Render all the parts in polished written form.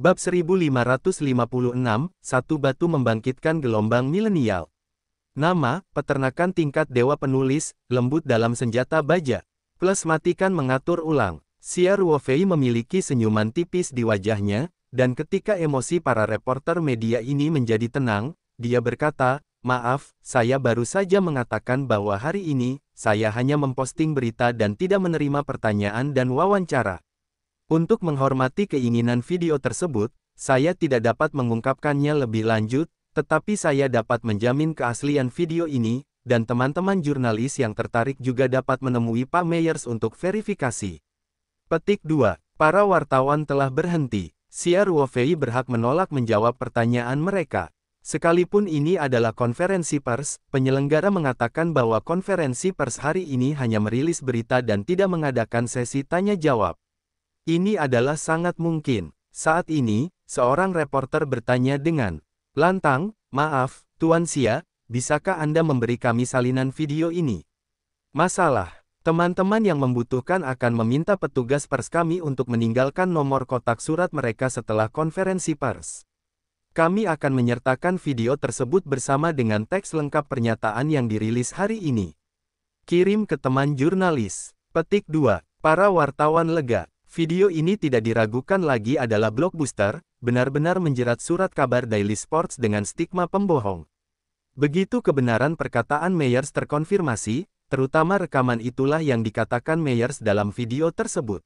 Bab 1556, Satu Batu Membangkitkan Gelombang Milenial. Nama, peternakan tingkat dewa penulis, lembut dalam senjata baja. Plus matikan mengatur ulang. Xia Ruofei memiliki senyuman tipis di wajahnya, dan ketika emosi para reporter media ini menjadi tenang, dia berkata, "Maaf, saya baru saja mengatakan bahwa hari ini, saya hanya memposting berita dan tidak menerima pertanyaan dan wawancara. Untuk menghormati keinginan video tersebut, saya tidak dapat mengungkapkannya lebih lanjut, tetapi saya dapat menjamin keaslian video ini, dan teman-teman jurnalis yang tertarik juga dapat menemui Pak Meyers untuk verifikasi." Petik 2. Para wartawan telah berhenti. Xia Ruofei berhak menolak menjawab pertanyaan mereka. Sekalipun ini adalah konferensi pers, penyelenggara mengatakan bahwa konferensi pers hari ini hanya merilis berita dan tidak mengadakan sesi tanya-jawab. Ini adalah sangat mungkin. Saat ini, seorang reporter bertanya dengan lantang, "Maaf, Tuan Xia, bisakah Anda memberi kami salinan video ini?" Masalah. Teman-teman yang membutuhkan akan meminta petugas pers kami untuk meninggalkan nomor kotak surat mereka setelah konferensi pers. Kami akan menyertakan video tersebut bersama dengan teks lengkap pernyataan yang dirilis hari ini. Kirim ke teman jurnalis. Petik 2. Para wartawan lega. Video ini tidak diragukan lagi adalah blockbuster, benar-benar menjerat surat kabar Daily Sports dengan stigma pembohong. Begitu kebenaran perkataan Meyers terkonfirmasi, terutama rekaman itulah yang dikatakan Meyers dalam video tersebut.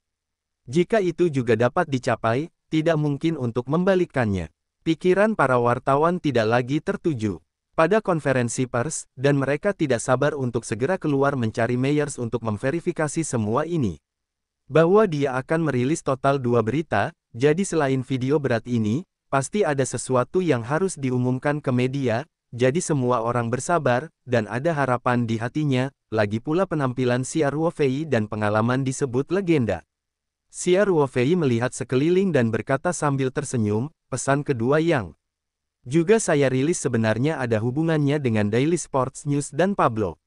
Jika itu juga dapat dicapai, tidak mungkin untuk membalikkannya. Pikiran para wartawan tidak lagi tertuju pada konferensi pers, dan mereka tidak sabar untuk segera keluar mencari Meyers untuk memverifikasi semua ini. Bahwa dia akan merilis total 2 berita, jadi selain video berat ini, pasti ada sesuatu yang harus diumumkan ke media, jadi semua orang bersabar, dan ada harapan di hatinya, lagi pula penampilan Xia Ruofei dan pengalaman disebut legenda. Xia Ruofei melihat sekeliling dan berkata sambil tersenyum, "Pesan kedua yang juga saya rilis sebenarnya ada hubungannya dengan Daily Sports News dan Pablo."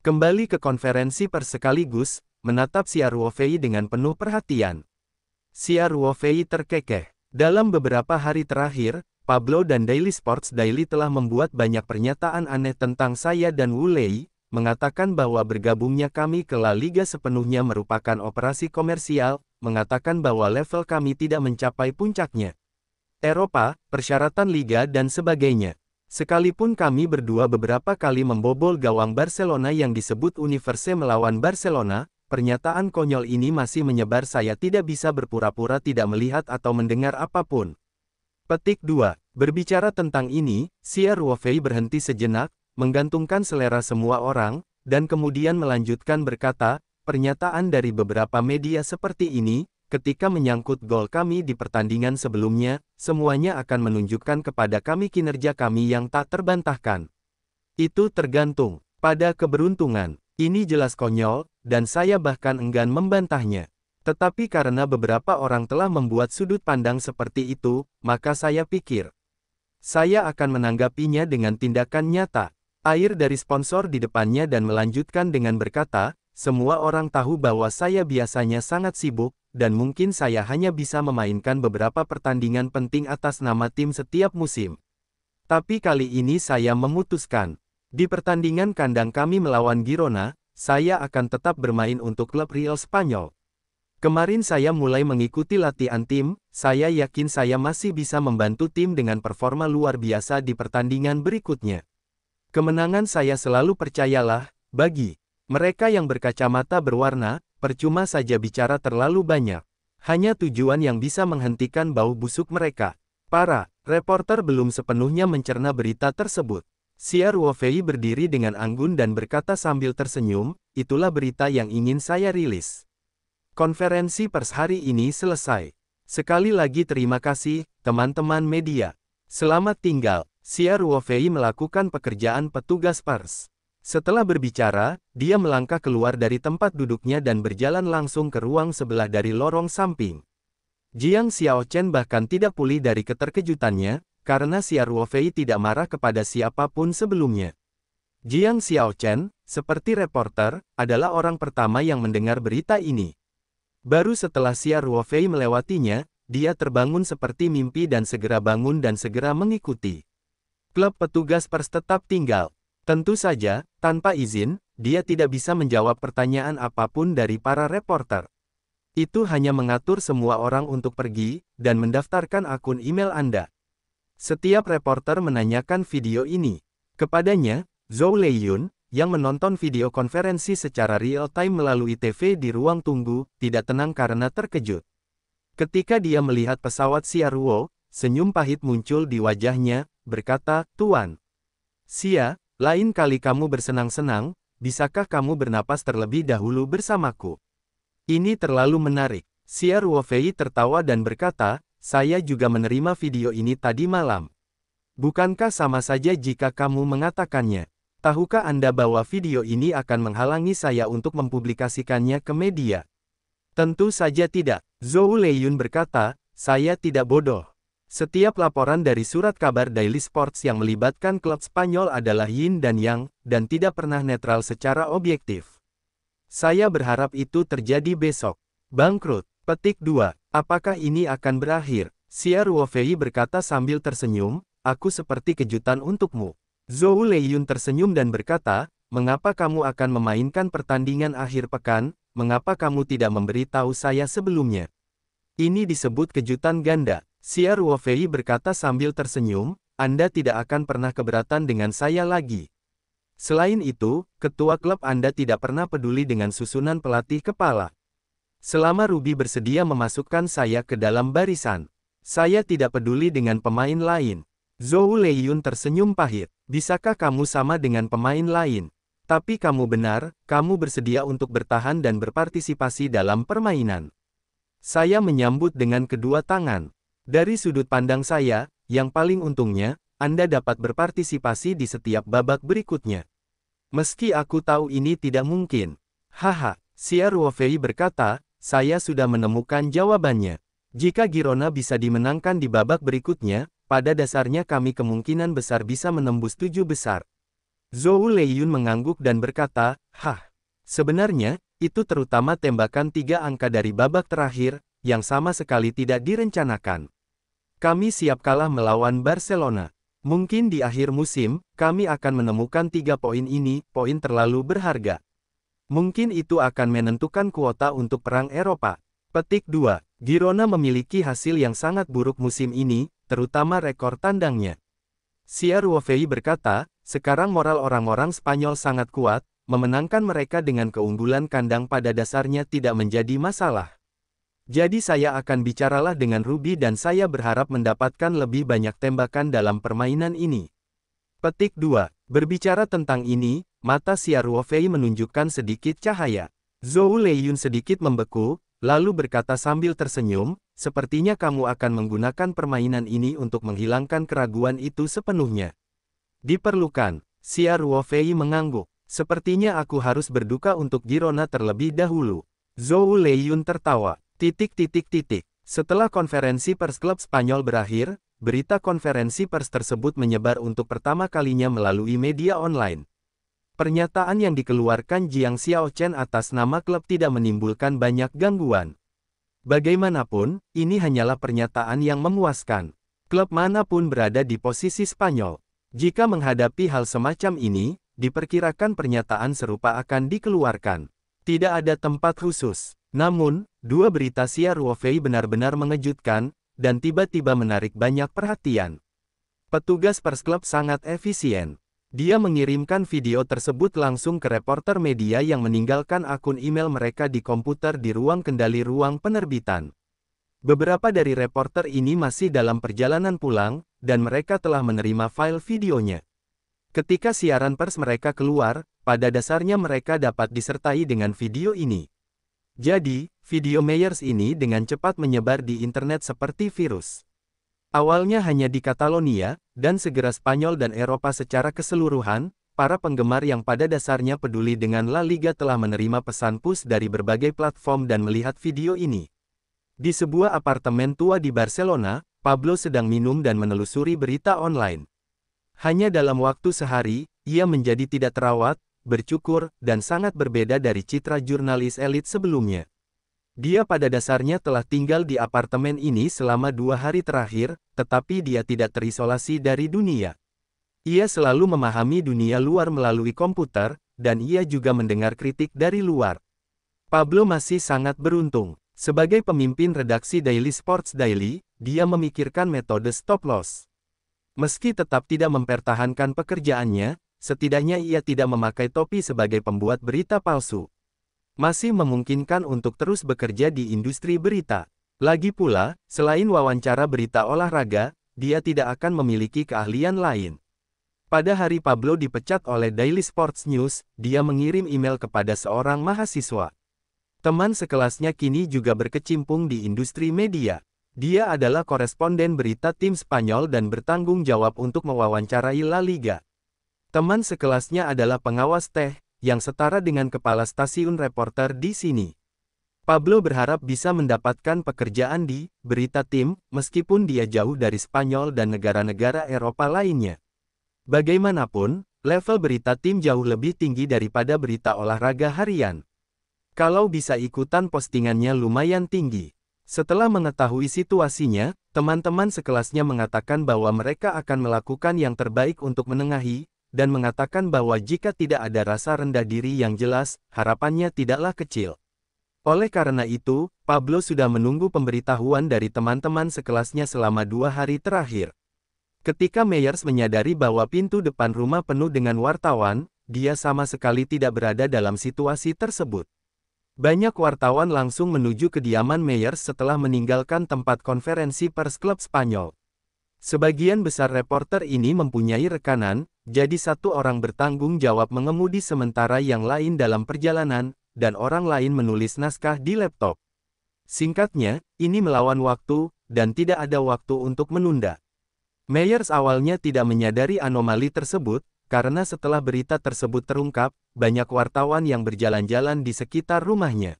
Kembali ke konferensi pers sekaligus, menatap Xia Ruofei dengan penuh perhatian. Xia Ruofei terkekeh. Dalam beberapa hari terakhir, Pablo dan Daily Sports Daily telah membuat banyak pernyataan aneh tentang saya dan Wu Lei, mengatakan bahwa bergabungnya kami ke La Liga sepenuhnya merupakan operasi komersial, mengatakan bahwa level kami tidak mencapai puncaknya. Eropa, persyaratan liga dan sebagainya. Sekalipun kami berdua beberapa kali membobol gawang Barcelona yang disebut Universe melawan Barcelona, pernyataan konyol ini masih menyebar. Saya tidak bisa berpura-pura tidak melihat atau mendengar apapun. Petik 2. Berbicara tentang ini, Xia Ruofei berhenti sejenak, menggantungkan selera semua orang, dan kemudian melanjutkan berkata, "Pernyataan dari beberapa media seperti ini, ketika menyangkut gol kami di pertandingan sebelumnya, semuanya akan menunjukkan kepada kami kinerja kami yang tak terbantahkan. Itu tergantung pada keberuntungan. Ini jelas konyol, dan saya bahkan enggan membantahnya. Tetapi karena beberapa orang telah membuat sudut pandang seperti itu, maka saya pikir saya akan menanggapinya dengan tindakan nyata." Air dari sponsor di depannya dan melanjutkan dengan berkata, "Semua orang tahu bahwa saya biasanya sangat sibuk, dan mungkin saya hanya bisa memainkan beberapa pertandingan penting atas nama tim setiap musim. Tapi kali ini saya memutuskan. Di pertandingan kandang kami melawan Girona, saya akan tetap bermain untuk klub Real Spanyol. Kemarin saya mulai mengikuti latihan tim, saya yakin saya masih bisa membantu tim dengan performa luar biasa di pertandingan berikutnya. Kemenangan saya selalu percayalah, bagi mereka yang berkacamata berwarna, percuma saja bicara terlalu banyak. Hanya tujuan yang bisa menghentikan bau busuk mereka." Para reporter belum sepenuhnya mencerna berita tersebut. Xia Ruofei berdiri dengan anggun dan berkata sambil tersenyum, "Itulah berita yang ingin saya rilis." Konferensi pers hari ini selesai. Sekali lagi terima kasih, teman-teman media. Selamat tinggal. Xia Ruofei melakukan pekerjaan petugas pers. Setelah berbicara, dia melangkah keluar dari tempat duduknya dan berjalan langsung ke ruang sebelah dari lorong samping. Jiang Xiaochen bahkan tidak pulih dari keterkejutannya, karena Xia Ruofei tidak marah kepada siapapun sebelumnya. Jiang Xiaochen, seperti reporter, adalah orang pertama yang mendengar berita ini. Baru setelah Xia Ruofei melewatinya, dia terbangun seperti mimpi dan segera bangun dan segera mengikuti. Klub petugas pers tetap tinggal. Tentu saja, tanpa izin, dia tidak bisa menjawab pertanyaan apapun dari para reporter. Itu hanya mengatur semua orang untuk pergi, dan mendaftarkan akun email Anda. Setiap reporter menanyakan video ini kepadanya. Zhou Leiyun, yang menonton video konferensi secara real-time melalui TV di ruang tunggu, tidak tenang karena terkejut. Ketika dia melihat pesawat Xia Ruo, senyum pahit muncul di wajahnya, berkata, "Tuan Xia, lain kali kamu bersenang-senang, bisakah kamu bernapas terlebih dahulu bersamaku? Ini terlalu menarik." Xia Ruofei tertawa dan berkata, "Saya juga menerima video ini tadi malam. Bukankah sama saja jika kamu mengatakannya? Tahukah Anda bahwa video ini akan menghalangi saya untuk mempublikasikannya ke media?" "Tentu saja tidak," Zhou Leiyun berkata, "saya tidak bodoh. Setiap laporan dari surat kabar Daily Sports yang melibatkan klub Spanyol adalah yin dan yang, dan tidak pernah netral secara objektif. Saya berharap itu terjadi besok." Bangkrut. Petik 2. Apakah ini akan berakhir? Xia Ruofei berkata sambil tersenyum, "Aku seperti kejutan untukmu." Zhou Leiyun tersenyum dan berkata, "Mengapa kamu akan memainkan pertandingan akhir pekan? Mengapa kamu tidak memberitahu saya sebelumnya? Ini disebut kejutan ganda." Xia Ruofei berkata sambil tersenyum, "Anda tidak akan pernah keberatan dengan saya lagi. Selain itu, ketua klub Anda tidak pernah peduli dengan susunan pelatih kepala. Selama Ruby bersedia memasukkan saya ke dalam barisan, saya tidak peduli dengan pemain lain." Zhou Leiyun tersenyum pahit. "Bisakah kamu sama dengan pemain lain? Tapi kamu benar, kamu bersedia untuk bertahan dan berpartisipasi dalam permainan." Saya menyambut dengan kedua tangan. Dari sudut pandang saya, yang paling untungnya, Anda dapat berpartisipasi di setiap babak berikutnya. Meski aku tahu ini tidak mungkin. Haha, Xia Ruofei berkata, "Saya sudah menemukan jawabannya. Jika Girona bisa dimenangkan di babak berikutnya, pada dasarnya kami kemungkinan besar bisa menembus 7 besar." Zhou Leiyun mengangguk dan berkata, "Hah, sebenarnya, itu terutama tembakan 3 angka dari babak terakhir, yang sama sekali tidak direncanakan. Kami siap kalah melawan Barcelona. Mungkin di akhir musim, kami akan menemukan 3 poin ini, poin terlalu berharga. Mungkin itu akan menentukan kuota untuk Perang Eropa." Petik 2. Girona memiliki hasil yang sangat buruk musim ini, terutama rekor tandangnya. Xia Ruofei berkata, "Sekarang moral orang-orang Spanyol sangat kuat, memenangkan mereka dengan keunggulan kandang pada dasarnya tidak menjadi masalah. Jadi saya akan bicaralah dengan Ruby dan saya berharap mendapatkan lebih banyak tembakan dalam permainan ini." Petik 2. Berbicara tentang ini, mata Xia Ruofei menunjukkan sedikit cahaya. Zhou Leiyun sedikit membeku, lalu berkata sambil tersenyum, "Sepertinya kamu akan menggunakan permainan ini untuk menghilangkan keraguan itu sepenuhnya." "Diperlukan." Xia Ruofei mengangguk. "Sepertinya aku harus berduka untuk Girona terlebih dahulu." Zhou Leiyun tertawa. Setelah konferensi pers klub Spanyol berakhir, berita konferensi pers tersebut menyebar untuk pertama kalinya melalui media online. Pernyataan yang dikeluarkan Jiang Xiaochen atas nama klub tidak menimbulkan banyak gangguan. Bagaimanapun, ini hanyalah pernyataan yang memuaskan. Klub manapun berada di posisi Spanyol, jika menghadapi hal semacam ini, diperkirakan pernyataan serupa akan dikeluarkan. Tidak ada tempat khusus. Namun, dua berita Xia Ruofei benar-benar mengejutkan, dan tiba-tiba menarik banyak perhatian. Petugas pers klub sangat efisien. Dia mengirimkan video tersebut langsung ke reporter media yang meninggalkan akun email mereka di komputer di ruang kendali ruang penerbitan. Beberapa dari reporter ini masih dalam perjalanan pulang, dan mereka telah menerima file videonya. Ketika siaran pers mereka keluar, pada dasarnya mereka dapat disertai dengan video ini. Jadi, video Meyers ini dengan cepat menyebar di internet seperti virus. Awalnya hanya di Catalonia, dan segera Spanyol dan Eropa secara keseluruhan, para penggemar yang pada dasarnya peduli dengan La Liga telah menerima pesan push dari berbagai platform dan melihat video ini. Di sebuah apartemen tua di Barcelona, Pablo sedang minum dan menelusuri berita online. Hanya dalam waktu sehari, ia menjadi tidak terawat, bercukur, dan sangat berbeda dari citra jurnalis elit sebelumnya. Dia pada dasarnya telah tinggal di apartemen ini selama 2 hari terakhir, tetapi dia tidak terisolasi dari dunia. Ia selalu memahami dunia luar melalui komputer, dan ia juga mendengar kritik dari luar. Pablo masih sangat beruntung. Sebagai pemimpin redaksi Daily Sports Daily, dia memikirkan metode stop loss. Meski tetap tidak mempertahankan pekerjaannya, setidaknya ia tidak memakai topi sebagai pembuat berita palsu. Masih memungkinkan untuk terus bekerja di industri berita. Lagi pula, selain wawancara berita olahraga, dia tidak akan memiliki keahlian lain. Pada hari Pablo dipecat oleh Daily Sports News, dia mengirim email kepada seorang mahasiswa. Teman sekelasnya kini juga berkecimpung di industri media. Dia adalah koresponden berita tim Spanyol dan bertanggung jawab untuk mewawancarai La Liga. Teman sekelasnya adalah pengawas teh, yang setara dengan kepala stasiun reporter di sini. Pablo berharap bisa mendapatkan pekerjaan di berita tim, meskipun dia jauh dari Spanyol dan negara-negara Eropa lainnya. Bagaimanapun, level berita tim jauh lebih tinggi daripada berita olahraga harian. Kalau bisa ikutan postingannya lumayan tinggi. Setelah mengetahui situasinya, teman-teman sekelasnya mengatakan bahwa mereka akan melakukan yang terbaik untuk menengahi, dan mengatakan bahwa jika tidak ada rasa rendah diri yang jelas, harapannya tidaklah kecil. Oleh karena itu, Pablo sudah menunggu pemberitahuan dari teman-teman sekelasnya selama 2 hari terakhir. Ketika Meyers menyadari bahwa pintu depan rumah penuh dengan wartawan, dia sama sekali tidak berada dalam situasi tersebut. Banyak wartawan langsung menuju kediaman Meyers setelah meninggalkan tempat konferensi pers klub Spanyol. Sebagian besar reporter ini mempunyai rekanan, jadi satu orang bertanggung jawab mengemudi sementara yang lain dalam perjalanan, dan orang lain menulis naskah di laptop. Singkatnya, ini melawan waktu, dan tidak ada waktu untuk menunda. Meyers awalnya tidak menyadari anomali tersebut, karena setelah berita tersebut terungkap, banyak wartawan yang berjalan-jalan di sekitar rumahnya.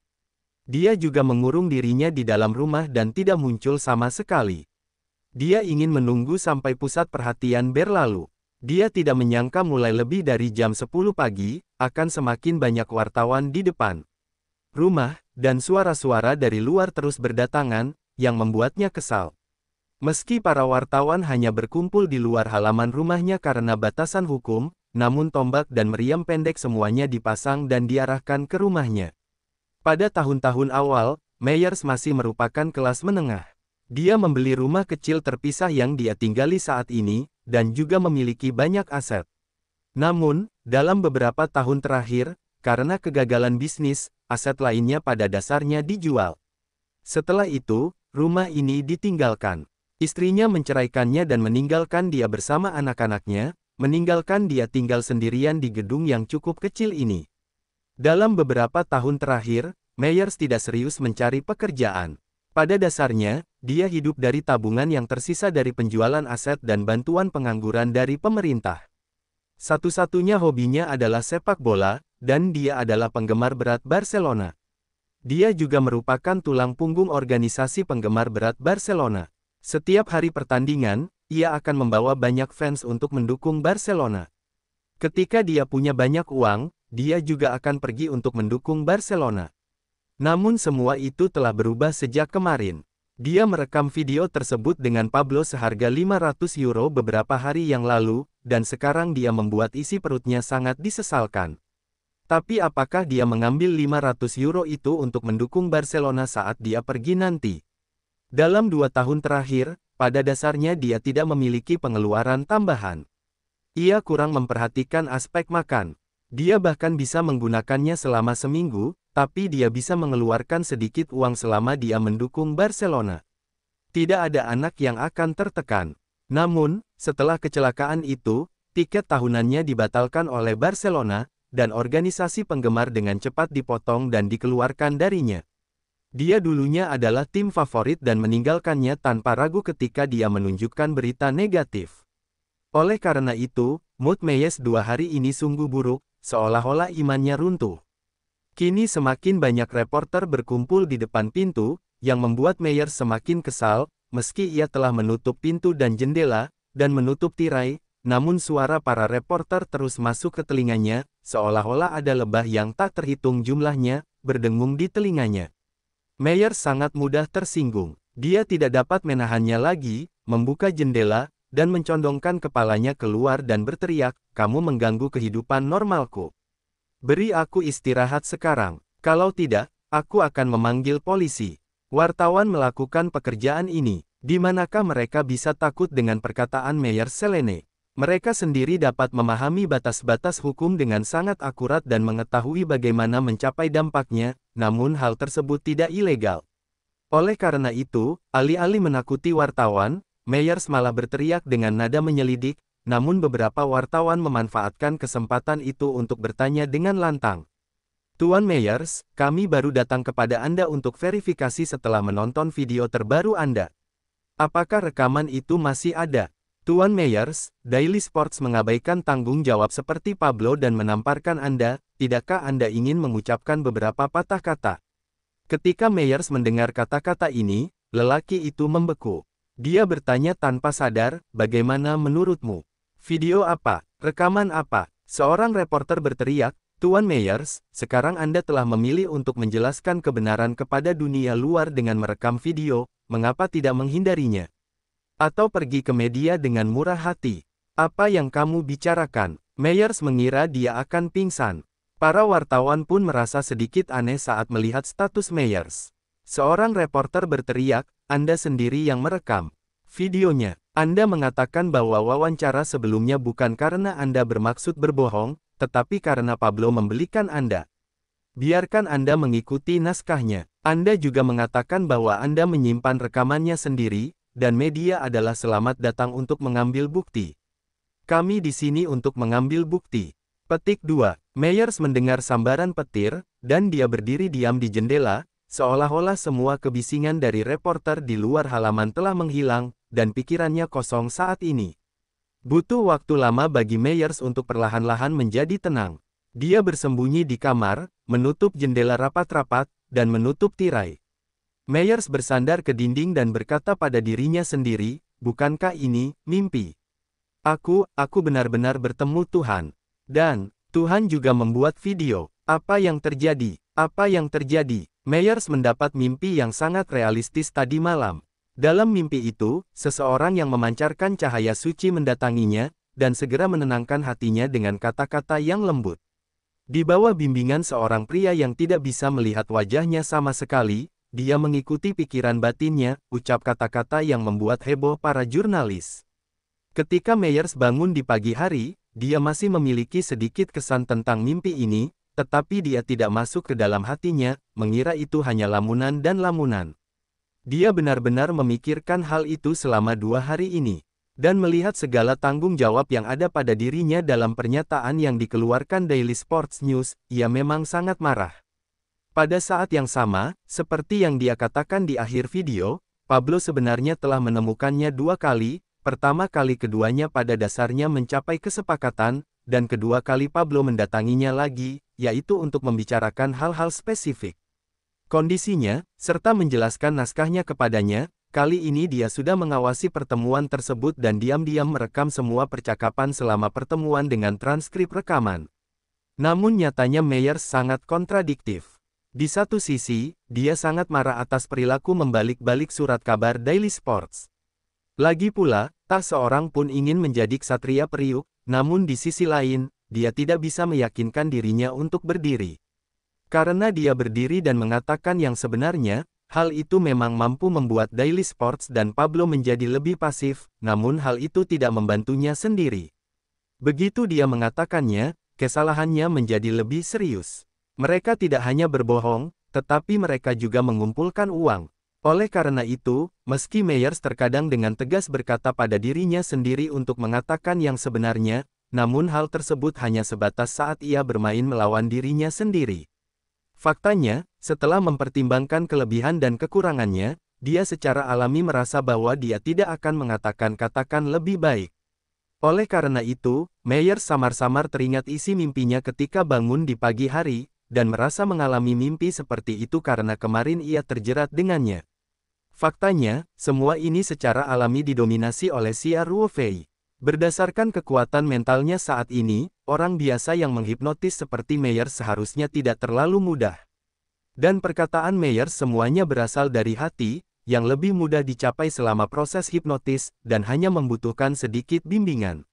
Dia juga mengurung dirinya di dalam rumah dan tidak muncul sama sekali. Dia ingin menunggu sampai pusat perhatian berlalu. Dia tidak menyangka mulai lebih dari jam 10 pagi, akan semakin banyak wartawan di depan rumah, dan suara-suara dari luar terus berdatangan, yang membuatnya kesal. Meski para wartawan hanya berkumpul di luar halaman rumahnya karena batasan hukum, namun tombak dan meriam pendek semuanya dipasang dan diarahkan ke rumahnya. Pada tahun-tahun awal, Meyers masih merupakan kelas menengah. Dia membeli rumah kecil terpisah yang dia tinggali saat ini, dan juga memiliki banyak aset. Namun, dalam beberapa tahun terakhir, karena kegagalan bisnis, aset lainnya pada dasarnya dijual. Setelah itu, rumah ini ditinggalkan. Istrinya menceraikannya dan meninggalkan dia bersama anak-anaknya, meninggalkan dia tinggal sendirian di gedung yang cukup kecil ini. Dalam beberapa tahun terakhir, Meyers tidak serius mencari pekerjaan. Pada dasarnya, dia hidup dari tabungan yang tersisa dari penjualan aset dan bantuan pengangguran dari pemerintah. Satu-satunya hobinya adalah sepak bola, dan dia adalah penggemar berat Barcelona. Dia juga merupakan tulang punggung organisasi penggemar berat Barcelona. Setiap hari pertandingan, ia akan membawa banyak fans untuk mendukung Barcelona. Ketika dia punya banyak uang, dia juga akan pergi untuk mendukung Barcelona. Namun semua itu telah berubah sejak kemarin. Dia merekam video tersebut dengan Pablo seharga 500 euro beberapa hari yang lalu, dan sekarang dia membuat isi perutnya sangat disesalkan. Tapi apakah dia mengambil 500 euro itu untuk mendukung Barcelona saat dia pergi nanti? Dalam 2 tahun terakhir, pada dasarnya dia tidak memiliki pengeluaran tambahan. Ia kurang memperhatikan aspek makan. Dia bahkan bisa menggunakannya selama seminggu, tapi dia bisa mengeluarkan sedikit uang selama dia mendukung Barcelona. Tidak ada anak yang akan tertekan. Namun, setelah kecelakaan itu, tiket tahunannya dibatalkan oleh Barcelona, dan organisasi penggemar dengan cepat dipotong dan dikeluarkan darinya. Dia dulunya adalah tim favorit dan meninggalkannya tanpa ragu ketika dia menunjukkan berita negatif. Oleh karena itu, mood Meyers 2 hari ini sungguh buruk, seolah-olah imannya runtuh. Kini semakin banyak reporter berkumpul di depan pintu, yang membuat Meyers semakin kesal, meski ia telah menutup pintu dan jendela, dan menutup tirai, namun suara para reporter terus masuk ke telinganya, seolah-olah ada lebah yang tak terhitung jumlahnya, berdengung di telinganya. Meyers sangat mudah tersinggung. Dia tidak dapat menahannya lagi, membuka jendela, dan mencondongkan kepalanya keluar dan berteriak, "Kamu mengganggu kehidupan normalku. Beri aku istirahat sekarang. Kalau tidak, aku akan memanggil polisi." Wartawan melakukan pekerjaan ini. Di manakah mereka bisa takut dengan perkataan Mayor Selene? Mereka sendiri dapat memahami batas-batas hukum dengan sangat akurat dan mengetahui bagaimana mencapai dampaknya, namun hal tersebut tidak ilegal. Oleh karena itu, alih-alih menakuti wartawan, Meyers malah berteriak dengan nada menyelidik, namun beberapa wartawan memanfaatkan kesempatan itu untuk bertanya dengan lantang. "Tuan Meyers, kami baru datang kepada Anda untuk verifikasi setelah menonton video terbaru Anda. Apakah rekaman itu masih ada?" "Tuan Meyers, Daily Sports mengabaikan tanggung jawab seperti Pablo dan menamparkan Anda, tidakkah Anda ingin mengucapkan beberapa patah kata?" Ketika Meyers mendengar kata-kata ini, lelaki itu membeku. Dia bertanya tanpa sadar, "Bagaimana menurutmu? Video apa? Rekaman apa?" Seorang reporter berteriak, "Tuan Meyers, sekarang Anda telah memilih untuk menjelaskan kebenaran kepada dunia luar dengan merekam video, mengapa tidak menghindarinya? Atau pergi ke media dengan murah hati? Apa yang kamu bicarakan?" Meyers mengira dia akan pingsan. Para wartawan pun merasa sedikit aneh saat melihat status Meyers. Seorang reporter berteriak, "Anda sendiri yang merekam videonya. Anda mengatakan bahwa wawancara sebelumnya bukan karena Anda bermaksud berbohong, tetapi karena Pablo membelikan Anda. Biarkan Anda mengikuti naskahnya. Anda juga mengatakan bahwa Anda menyimpan rekamannya sendiri, dan media adalah selamat datang untuk mengambil bukti. Kami di sini untuk mengambil bukti." Petik 2. Meyers mendengar sambaran petir, dan dia berdiri diam di jendela, seolah-olah semua kebisingan dari reporter di luar halaman telah menghilang, dan pikirannya kosong saat ini. Butuh waktu lama bagi Meyers untuk perlahan-lahan menjadi tenang. Dia bersembunyi di kamar, menutup jendela rapat-rapat, dan menutup tirai. Meyers bersandar ke dinding dan berkata pada dirinya sendiri, "Bukankah ini mimpi? Aku benar-benar bertemu Tuhan. Dan Tuhan juga membuat video. Apa yang terjadi? Apa yang terjadi?" Meyers mendapat mimpi yang sangat realistis tadi malam. Dalam mimpi itu, seseorang yang memancarkan cahaya suci mendatanginya, dan segera menenangkan hatinya dengan kata-kata yang lembut. Di bawah bimbingan seorang pria yang tidak bisa melihat wajahnya sama sekali, dia mengikuti pikiran batinnya, ucap kata-kata yang membuat heboh para jurnalis. Ketika Meyers bangun di pagi hari, dia masih memiliki sedikit kesan tentang mimpi ini, tetapi dia tidak masuk ke dalam hatinya, mengira itu hanya lamunan dan lamunan. Dia benar-benar memikirkan hal itu selama 2 hari ini. Dan melihat segala tanggung jawab yang ada pada dirinya dalam pernyataan yang dikeluarkan Daily Sports News, ia memang sangat marah. Pada saat yang sama, seperti yang dia katakan di akhir video, Pablo sebenarnya telah menemukannya 2 kali, pertama kali keduanya pada dasarnya mencapai kesepakatan, dan kedua kali Pablo mendatanginya lagi, yaitu untuk membicarakan hal-hal spesifik. Kondisinya, serta menjelaskan naskahnya kepadanya. Kali ini dia sudah mengawasi pertemuan tersebut dan diam-diam merekam semua percakapan selama pertemuan dengan transkrip rekaman. Namun nyatanya Meyers sangat kontradiktif. Di satu sisi, dia sangat marah atas perilaku membalik-balik surat kabar Daily Sports. Lagi pula, tak seorang pun ingin menjadi ksatria periuk, namun di sisi lain, dia tidak bisa meyakinkan dirinya untuk berdiri. Karena dia berdiri dan mengatakan yang sebenarnya, hal itu memang mampu membuat Daily Sports dan Pablo menjadi lebih pasif, namun hal itu tidak membantunya sendiri. Begitu dia mengatakannya, kesalahannya menjadi lebih serius. Mereka tidak hanya berbohong, tetapi mereka juga mengumpulkan uang. Oleh karena itu, meski Meyers terkadang dengan tegas berkata pada dirinya sendiri untuk mengatakan yang sebenarnya, namun hal tersebut hanya sebatas saat ia bermain melawan dirinya sendiri. Faktanya, setelah mempertimbangkan kelebihan dan kekurangannya, dia secara alami merasa bahwa dia tidak akan mengatakan lebih baik. Oleh karena itu, Meyers samar-samar teringat isi mimpinya ketika bangun di pagi hari, dan merasa mengalami mimpi seperti itu karena kemarin ia terjerat dengannya. Faktanya, semua ini secara alami didominasi oleh Xia Ruofei. Berdasarkan kekuatan mentalnya saat ini, orang biasa yang menghipnotis seperti Meyers seharusnya tidak terlalu mudah. Dan perkataan Meyers semuanya berasal dari hati, yang lebih mudah dicapai selama proses hipnotis, dan hanya membutuhkan sedikit bimbingan.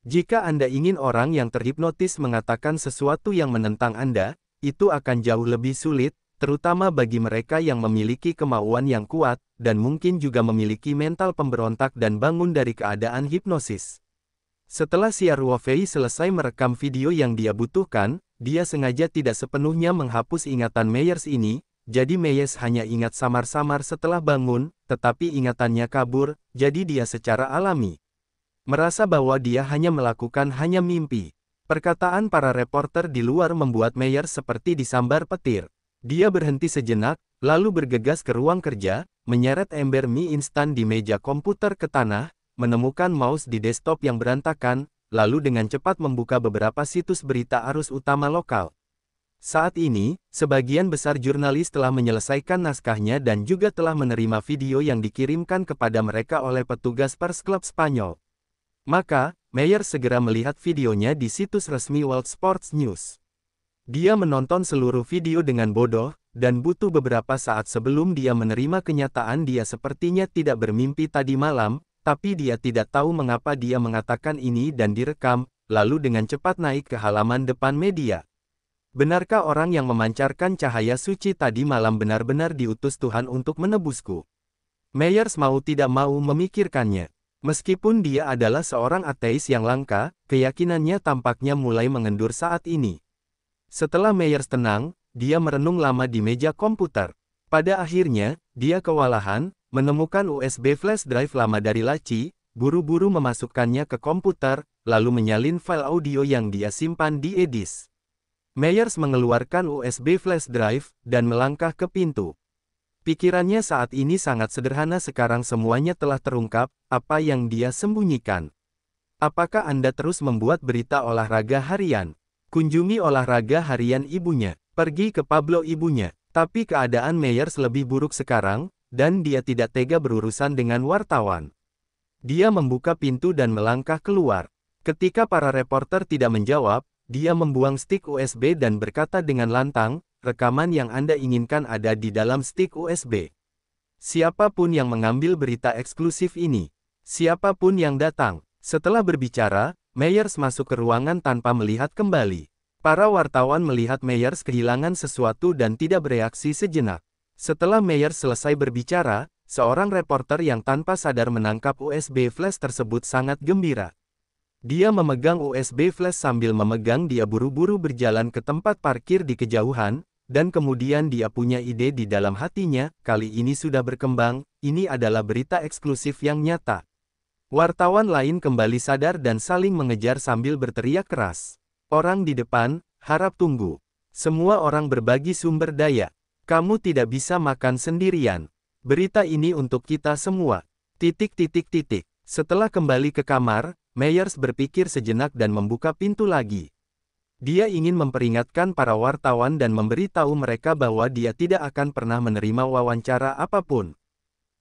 Jika Anda ingin orang yang terhipnotis mengatakan sesuatu yang menentang Anda, itu akan jauh lebih sulit, terutama bagi mereka yang memiliki kemauan yang kuat, dan mungkin juga memiliki mental pemberontak dan bangun dari keadaan hipnosis. Setelah Xia Ruofei selesai merekam video yang dia butuhkan, dia sengaja tidak sepenuhnya menghapus ingatan Meyers ini, jadi Meyers hanya ingat samar-samar setelah bangun, tetapi ingatannya kabur, jadi dia secara alami merasa bahwa dia hanya melakukan mimpi. Perkataan para reporter di luar membuat Meyers seperti disambar petir. Dia berhenti sejenak, lalu bergegas ke ruang kerja, menyeret ember mie instan di meja komputer ke tanah, menemukan mouse di desktop yang berantakan, lalu dengan cepat membuka beberapa situs berita arus utama lokal. Saat ini, sebagian besar jurnalis telah menyelesaikan naskahnya dan juga telah menerima video yang dikirimkan kepada mereka oleh petugas pers klub Spanyol. Maka, Meyers segera melihat videonya di situs resmi World Sports News. Dia menonton seluruh video dengan bodoh, dan butuh beberapa saat sebelum dia menerima kenyataan dia sepertinya tidak bermimpi tadi malam, tapi dia tidak tahu mengapa dia mengatakan ini dan direkam, lalu dengan cepat naik ke halaman depan media. Benarkah orang yang memancarkan cahaya suci tadi malam benar-benar diutus Tuhan untuk menebusku? Meyers mau tidak mau memikirkannya. Meskipun dia adalah seorang ateis yang langka, keyakinannya tampaknya mulai mengendur saat ini. Setelah Meyers tenang, dia merenung lama di meja komputer. Pada akhirnya, dia kewalahan, menemukan USB flash drive lama dari laci, buru-buru memasukkannya ke komputer, lalu menyalin file audio yang dia simpan di e-disk. Meyers mengeluarkan USB flash drive, dan melangkah ke pintu. Pikirannya saat ini sangat sederhana sekarang semuanya telah terungkap, apa yang dia sembunyikan. Apakah Anda terus membuat berita olahraga harian? Kunjungi olahraga harian ibunya. Pergi ke Pablo ibunya. Tapi keadaan Meyers lebih buruk sekarang, dan dia tidak tega berurusan dengan wartawan. Dia membuka pintu dan melangkah keluar. Ketika para reporter tidak menjawab, dia membuang stik USB dan berkata dengan lantang, rekaman yang Anda inginkan ada di dalam stik USB. Siapapun yang mengambil berita eksklusif ini, siapapun yang datang. Setelah berbicara, Meyers masuk ke ruangan tanpa melihat kembali. Para wartawan melihat Meyers kehilangan sesuatu dan tidak bereaksi sejenak. Setelah Meyers selesai berbicara, seorang reporter yang tanpa sadar menangkap USB flash tersebut sangat gembira. Dia memegang USB flash sambil memegang dia buru-buru berjalan ke tempat parkir di kejauhan, dan kemudian dia punya ide di dalam hatinya, kali ini sudah berkembang, ini adalah berita eksklusif yang nyata. Wartawan lain kembali sadar dan saling mengejar sambil berteriak keras. Orang di depan, harap tunggu. Semua orang berbagi sumber daya. Kamu tidak bisa makan sendirian. Berita ini untuk kita semua. Setelah kembali ke kamar, Meyers berpikir sejenak dan membuka pintu lagi. Dia ingin memperingatkan para wartawan dan memberitahu mereka bahwa dia tidak akan pernah menerima wawancara apapun.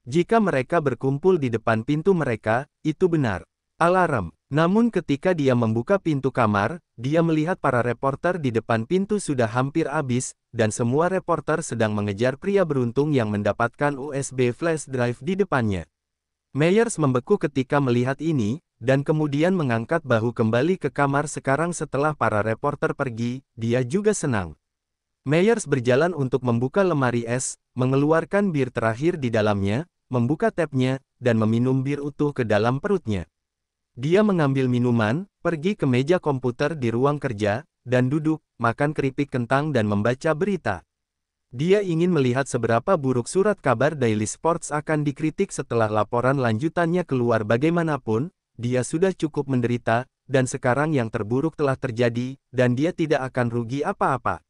Jika mereka berkumpul di depan pintu mereka, itu benar. Alarm. Namun ketika dia membuka pintu kamar, dia melihat para reporter di depan pintu sudah hampir habis, dan semua reporter sedang mengejar pria beruntung yang mendapatkan USB flash drive di depannya. Meyers membeku ketika melihat ini, dan kemudian mengangkat bahu kembali ke kamar sekarang setelah para reporter pergi, dia juga senang. Meyers berjalan untuk membuka lemari es, mengeluarkan bir terakhir di dalamnya, membuka tapnya, dan meminum bir utuh ke dalam perutnya. Dia mengambil minuman, pergi ke meja komputer di ruang kerja, dan duduk, makan keripik kentang dan membaca berita. Dia ingin melihat seberapa buruk surat kabar Daily Sports akan dikritik setelah laporan lanjutannya keluar bagaimanapun. Dia sudah cukup menderita, dan sekarang yang terburuk telah terjadi, dan dia tidak akan rugi apa-apa.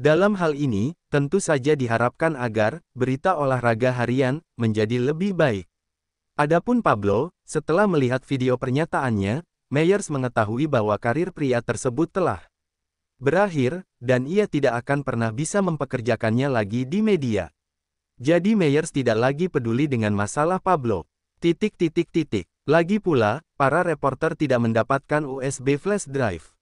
Dalam hal ini, tentu saja diharapkan agar berita olahraga harian menjadi lebih baik. Adapun Pablo, setelah melihat video pernyataannya, Meyers mengetahui bahwa karir pria tersebut telah berakhir, dan ia tidak akan pernah bisa mempekerjakannya lagi di media. Jadi Meyers tidak lagi peduli dengan masalah Pablo. Lagi pula, para reporter tidak mendapatkan USB flash drive.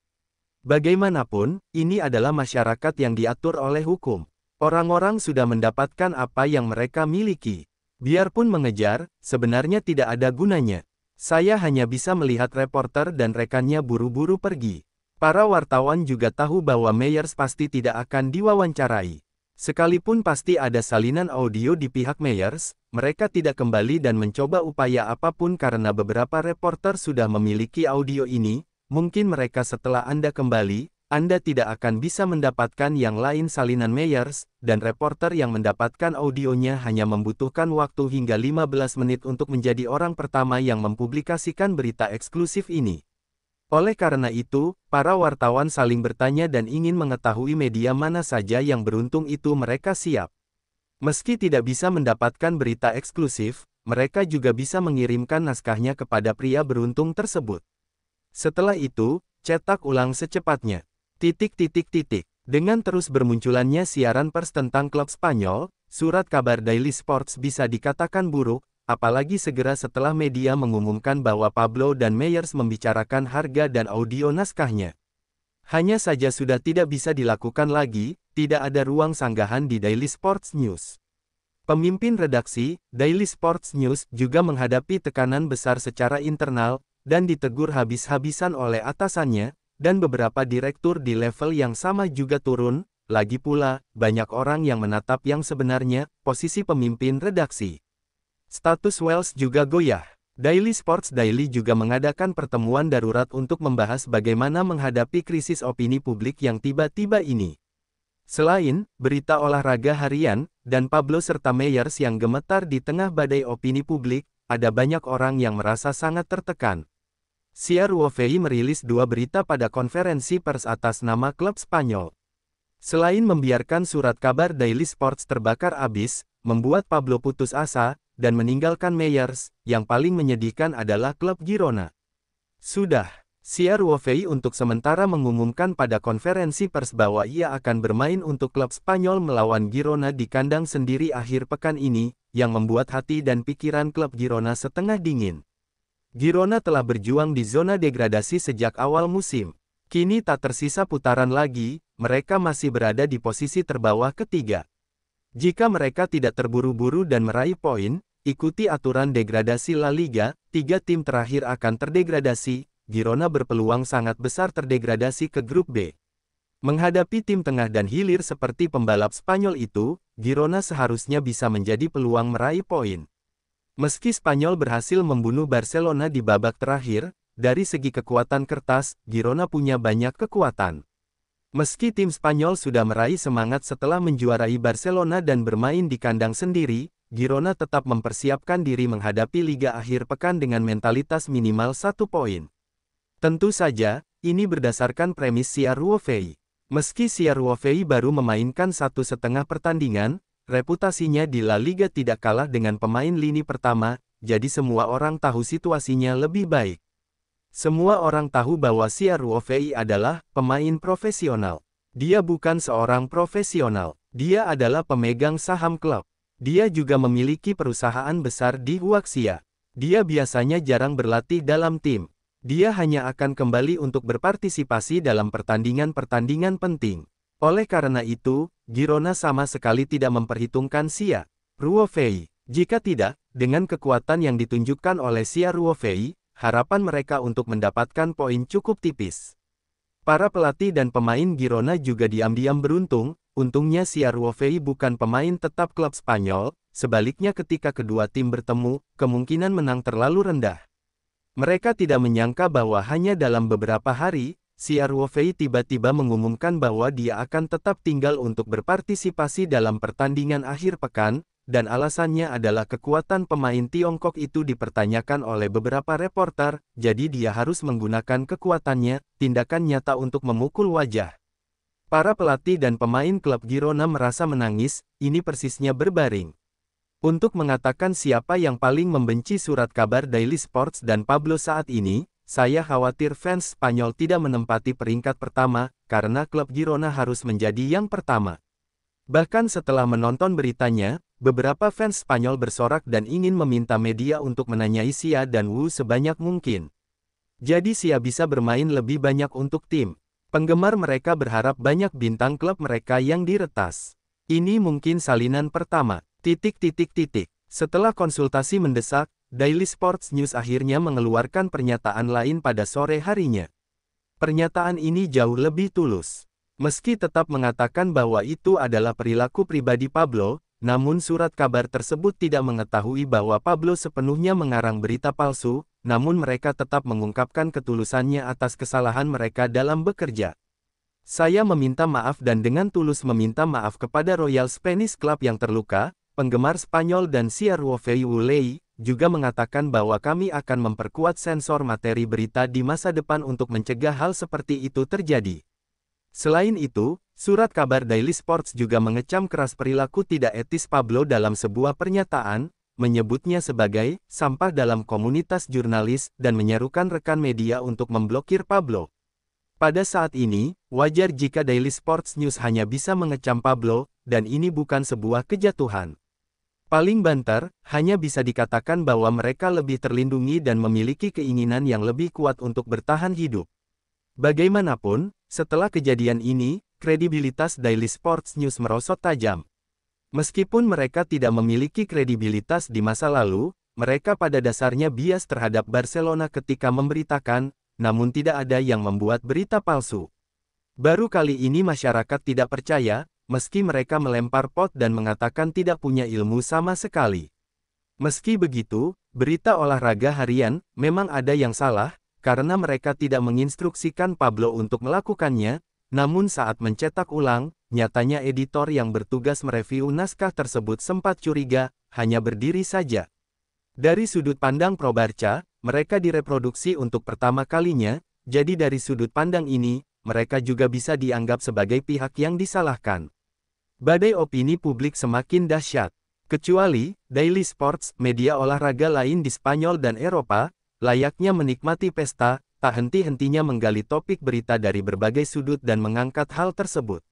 Bagaimanapun, ini adalah masyarakat yang diatur oleh hukum. Orang-orang sudah mendapatkan apa yang mereka miliki. Biarpun mengejar, sebenarnya tidak ada gunanya. Saya hanya bisa melihat reporter dan rekannya buru-buru pergi. Para wartawan juga tahu bahwa Meyers pasti tidak akan diwawancarai. Sekalipun pasti ada salinan audio di pihak Meyers, mereka tidak kembali dan mencoba upaya apapun karena beberapa reporter sudah memiliki audio ini. Mungkin mereka setelah Anda kembali, Anda tidak akan bisa mendapatkan yang lain salinan Meyers, dan reporter yang mendapatkan audionya hanya membutuhkan waktu hingga 15 menit untuk menjadi orang pertama yang mempublikasikan berita eksklusif ini. Oleh karena itu, para wartawan saling bertanya dan ingin mengetahui media mana saja yang beruntung itu mereka siap. Meski tidak bisa mendapatkan berita eksklusif, mereka juga bisa mengirimkan naskahnya kepada pria beruntung tersebut. Setelah itu, cetak ulang secepatnya. Dengan terus bermunculannya siaran pers tentang klub Spanyol, surat kabar Daily Sports bisa dikatakan buruk, apalagi segera setelah media mengumumkan bahwa Pablo dan Meyers membicarakan harga dan audio naskahnya. Hanya saja sudah tidak bisa dilakukan lagi, tidak ada ruang sanggahan di Daily Sports News. Pemimpin redaksi, Daily Sports News, juga menghadapi tekanan besar secara internal, dan ditegur habis-habisan oleh atasannya, dan beberapa direktur di level yang sama juga turun. Lagi pula, banyak orang yang menatap yang sebenarnya, posisi pemimpin redaksi. Status Wells juga goyah. Daily Sports Daily juga mengadakan pertemuan darurat untuk membahas bagaimana menghadapi krisis opini publik yang tiba-tiba ini. Selain berita olahraga harian, dan Pablo serta Meyers yang gemetar di tengah badai opini publik, ada banyak orang yang merasa sangat tertekan. CRWOVI merilis 2 berita pada konferensi pers atas nama klub Spanyol. Selain membiarkan surat kabar Daily Sports terbakar abis, membuat Pablo putus asa, dan meninggalkan Meyers, yang paling menyedihkan adalah klub Girona. Sudah, CRWOVI untuk sementara mengumumkan pada konferensi pers bahwa ia akan bermain untuk klub Spanyol melawan Girona di kandang sendiri akhir pekan ini, yang membuat hati dan pikiran klub Girona setengah dingin. Girona telah berjuang di zona degradasi sejak awal musim. Kini tak tersisa putaran lagi, mereka masih berada di posisi terbawah ketiga. Jika mereka tidak terburu-buru dan meraih poin, ikuti aturan degradasi La Liga, 3 tim terakhir akan terdegradasi. Girona berpeluang sangat besar terdegradasi ke grup B. Menghadapi tim tengah dan hilir seperti pembalap Spanyol itu, Girona seharusnya bisa menjadi peluang meraih poin. Meski Spanyol berhasil membunuh Barcelona di babak terakhir, dari segi kekuatan kertas, Girona punya banyak kekuatan. Meski tim Spanyol sudah meraih semangat setelah menjuarai Barcelona dan bermain di kandang sendiri, Girona tetap mempersiapkan diri menghadapi liga akhir pekan dengan mentalitas minimal 1 poin. Tentu saja, ini berdasarkan premis CRWOVI. Meski CRWOVI baru memainkan 1,5 pertandingan, reputasinya di La Liga tidak kalah dengan pemain lini pertama, jadi semua orang tahu situasinya lebih baik. Semua orang tahu bahwa CRWOVI adalah pemain profesional. Dia bukan seorang profesional. Dia adalah pemegang saham klub. Dia juga memiliki perusahaan besar di Huaxia. Dia biasanya jarang berlatih dalam tim. Dia hanya akan kembali untuk berpartisipasi dalam pertandingan-pertandingan penting. Oleh karena itu, Girona sama sekali tidak memperhitungkan CRWOVI. Jika tidak, dengan kekuatan yang ditunjukkan oleh CRWOVI, harapan mereka untuk mendapatkan poin cukup tipis. Para pelatih dan pemain Girona juga diam-diam beruntung, untungnya CRWOVI bukan pemain tetap klub Spanyol, sebaliknya ketika kedua tim bertemu, kemungkinan menang terlalu rendah. Mereka tidak menyangka bahwa hanya dalam beberapa hari, CRWOVI tiba-tiba mengumumkan bahwa dia akan tetap tinggal untuk berpartisipasi dalam pertandingan akhir pekan, dan alasannya adalah kekuatan pemain Tiongkok itu dipertanyakan oleh beberapa reporter, jadi dia harus menggunakan kekuatannya, tindakan nyata untuk memukul wajah. Para pelatih dan pemain klub Girona merasa menangis, ini persisnya berbaring. Untuk mengatakan siapa yang paling membenci surat kabar Daily Sports dan Pablo saat ini, saya khawatir fans Spanyol tidak menempati peringkat pertama, karena klub Girona harus menjadi yang pertama. Bahkan setelah menonton beritanya, beberapa fans Spanyol bersorak dan ingin meminta media untuk menanyai Sia dan Wu sebanyak mungkin. Jadi Sia bisa bermain lebih banyak untuk tim. Penggemar mereka berharap banyak bintang klub mereka yang diretas. Ini mungkin salinan pertama. Setelah konsultasi mendesak, Daily Sports News akhirnya mengeluarkan pernyataan lain pada sore harinya. Pernyataan ini jauh lebih tulus. Meski tetap mengatakan bahwa itu adalah perilaku pribadi Pablo, namun surat kabar tersebut tidak mengetahui bahwa Pablo sepenuhnya mengarang berita palsu, namun mereka tetap mengungkapkan ketulusannya atas kesalahan mereka dalam bekerja. Saya meminta maaf dan dengan tulus meminta maaf kepada Royal Spanish Club yang terluka, penggemar Spanyol dan Ciervo Feiulei, juga mengatakan bahwa kami akan memperkuat sensor materi berita di masa depan untuk mencegah hal seperti itu terjadi. Selain itu, surat kabar Daily Sports juga mengecam keras perilaku tidak etis Pablo dalam sebuah pernyataan, menyebutnya sebagai sampah dalam komunitas jurnalis dan menyerukan rekan media untuk memblokir Pablo. Pada saat ini, wajar jika Daily Sports News hanya bisa mengecam Pablo, dan ini bukan sebuah kejatuhan. Paling banter, hanya bisa dikatakan bahwa mereka lebih terlindungi dan memiliki keinginan yang lebih kuat untuk bertahan hidup. Bagaimanapun, setelah kejadian ini, kredibilitas Daily Sports News merosot tajam. Meskipun mereka tidak memiliki kredibilitas di masa lalu, mereka pada dasarnya bias terhadap Barcelona ketika memberitakan, namun tidak ada yang membuat berita palsu. Baru kali ini masyarakat tidak percaya, meski mereka melempar pot dan mengatakan tidak punya ilmu sama sekali. Meski begitu, berita olahraga harian memang ada yang salah, karena mereka tidak menginstruksikan Pablo untuk melakukannya, namun saat mencetak ulang, nyatanya editor yang bertugas mereview naskah tersebut sempat curiga, hanya berdiri saja. Dari sudut pandang pro Barca, mereka direproduksi untuk pertama kalinya, jadi dari sudut pandang ini, mereka juga bisa dianggap sebagai pihak yang disalahkan. Badai opini publik semakin dahsyat. Kecuali, Daily Sports, media olahraga lain di Spanyol dan Eropa, layaknya menikmati pesta, tak henti-hentinya menggali topik berita dari berbagai sudut dan mengangkat hal tersebut.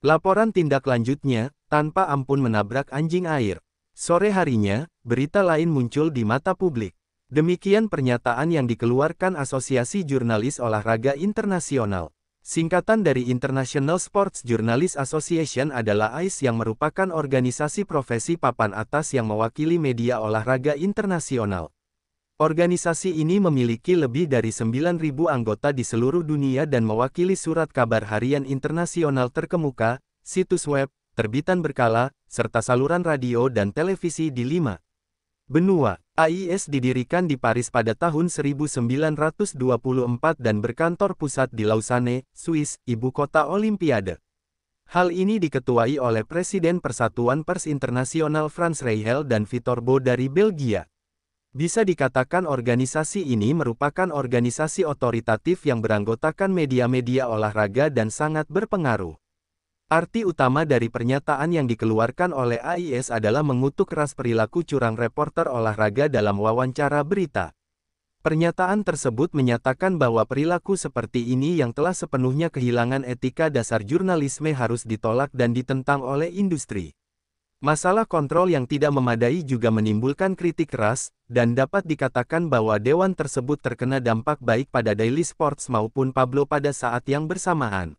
Laporan tindak lanjutnya, tanpa ampun menabrak anjing air. Sore harinya, berita lain muncul di mata publik. Demikian pernyataan yang dikeluarkan Asosiasi Jurnalis Olahraga Internasional. Singkatan dari International Sports Journalists Association adalah AIS yang merupakan organisasi profesi papan atas yang mewakili media olahraga internasional. Organisasi ini memiliki lebih dari 9.000 anggota di seluruh dunia dan mewakili surat kabar harian internasional terkemuka, situs web, terbitan berkala, serta saluran radio dan televisi di 5 benua. AIS didirikan di Paris pada tahun 1924 dan berkantor pusat di Lausanne, Swiss, ibu kota Olimpiade. Hal ini diketuai oleh Presiden Persatuan Pers Internasional Frans Reichel dan Vitor Bo dari Belgia. Bisa dikatakan organisasi ini merupakan organisasi otoritatif yang beranggotakan media-media olahraga dan sangat berpengaruh. Arti utama dari pernyataan yang dikeluarkan oleh AIS adalah mengutuk keras perilaku curang reporter olahraga dalam wawancara berita. Pernyataan tersebut menyatakan bahwa perilaku seperti ini yang telah sepenuhnya kehilangan etika dasar jurnalisme harus ditolak dan ditentang oleh industri. Masalah kontrol yang tidak memadai juga menimbulkan kritik keras, dan dapat dikatakan bahwa dewan tersebut terkena dampak baik pada Daily Sports maupun Pablo pada saat yang bersamaan.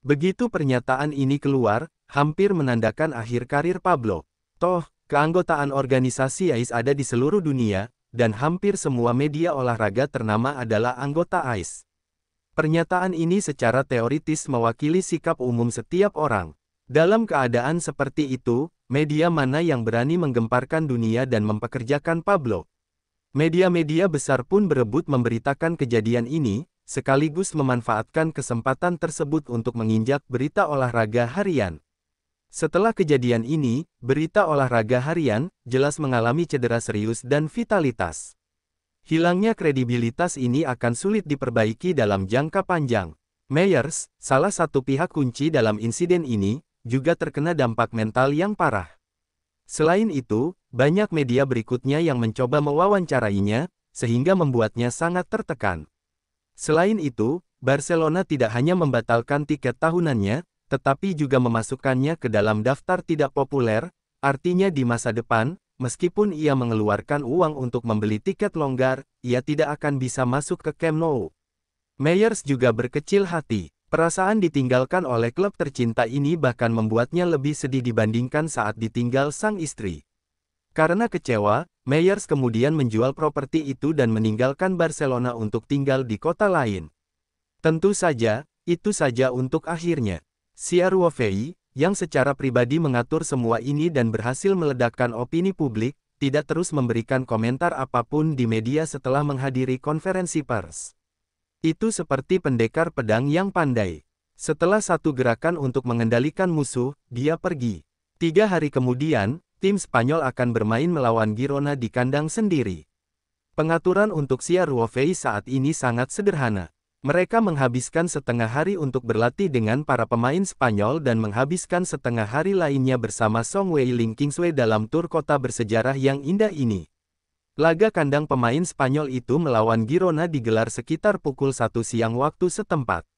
Begitu pernyataan ini keluar, hampir menandakan akhir karir Pablo. Toh, keanggotaan organisasi AIS ada di seluruh dunia, dan hampir semua media olahraga ternama adalah anggota AIS. Pernyataan ini secara teoritis mewakili sikap umum setiap orang. Dalam keadaan seperti itu, media mana yang berani menggemparkan dunia dan mempekerjakan Pablo? Media-media besar pun berebut memberitakan kejadian ini, sekaligus memanfaatkan kesempatan tersebut untuk menginjak berita olahraga harian. Setelah kejadian ini, berita olahraga harian jelas mengalami cedera serius dan vitalitas. Hilangnya kredibilitas ini akan sulit diperbaiki dalam jangka panjang. Meyers, salah satu pihak kunci dalam insiden ini, juga terkena dampak mental yang parah. Selain itu, banyak media berikutnya yang mencoba mewawancarainya, sehingga membuatnya sangat tertekan. Selain itu, Barcelona tidak hanya membatalkan tiket tahunannya, tetapi juga memasukkannya ke dalam daftar tidak populer, artinya di masa depan, meskipun ia mengeluarkan uang untuk membeli tiket longgar, ia tidak akan bisa masuk ke Camp Nou. Meyers juga berkecil hati. Perasaan ditinggalkan oleh klub tercinta ini bahkan membuatnya lebih sedih dibandingkan saat ditinggal sang istri. Karena kecewa, Meyers kemudian menjual properti itu dan meninggalkan Barcelona untuk tinggal di kota lain. Tentu saja, itu saja untuk akhirnya. Xia Ruofei, yang secara pribadi mengatur semua ini dan berhasil meledakkan opini publik, tidak terus memberikan komentar apapun di media setelah menghadiri konferensi pers. Itu seperti pendekar pedang yang pandai. Setelah satu gerakan untuk mengendalikan musuh, dia pergi. 3 hari kemudian, tim Spanyol akan bermain melawan Girona di kandang sendiri. Pengaturan untuk Xia Ruofei saat ini sangat sederhana. Mereka menghabiskan setengah hari untuk berlatih dengan para pemain Spanyol dan menghabiskan setengah hari lainnya bersama Song Weiling Kingsway dalam tur kota bersejarah yang indah ini. Laga kandang pemain Spanyol itu melawan Girona digelar sekitar pukul 1 siang waktu setempat.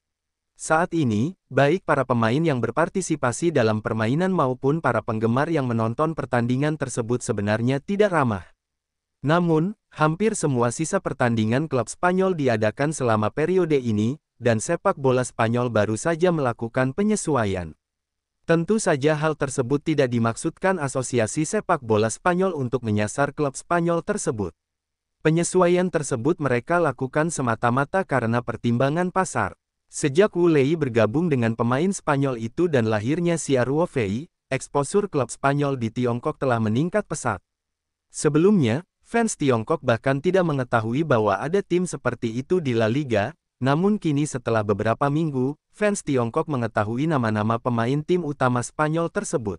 Saat ini, baik para pemain yang berpartisipasi dalam permainan maupun para penggemar yang menonton pertandingan tersebut sebenarnya tidak ramah. Namun, hampir semua sisa pertandingan klub Spanyol diadakan selama periode ini, dan sepak bola Spanyol baru saja melakukan penyesuaian. Tentu saja hal tersebut tidak dimaksudkan Asosiasi Sepak Bola Spanyol untuk menyasar klub Spanyol tersebut. Penyesuaian tersebut mereka lakukan semata-mata karena pertimbangan pasar. Sejak Wu Lei bergabung dengan pemain Spanyol itu dan lahirnya Xia Ruofei, eksposur klub Spanyol di Tiongkok telah meningkat pesat. Sebelumnya, fans Tiongkok bahkan tidak mengetahui bahwa ada tim seperti itu di La Liga, namun kini setelah beberapa minggu, fans Tiongkok mengetahui nama-nama pemain tim utama Spanyol tersebut.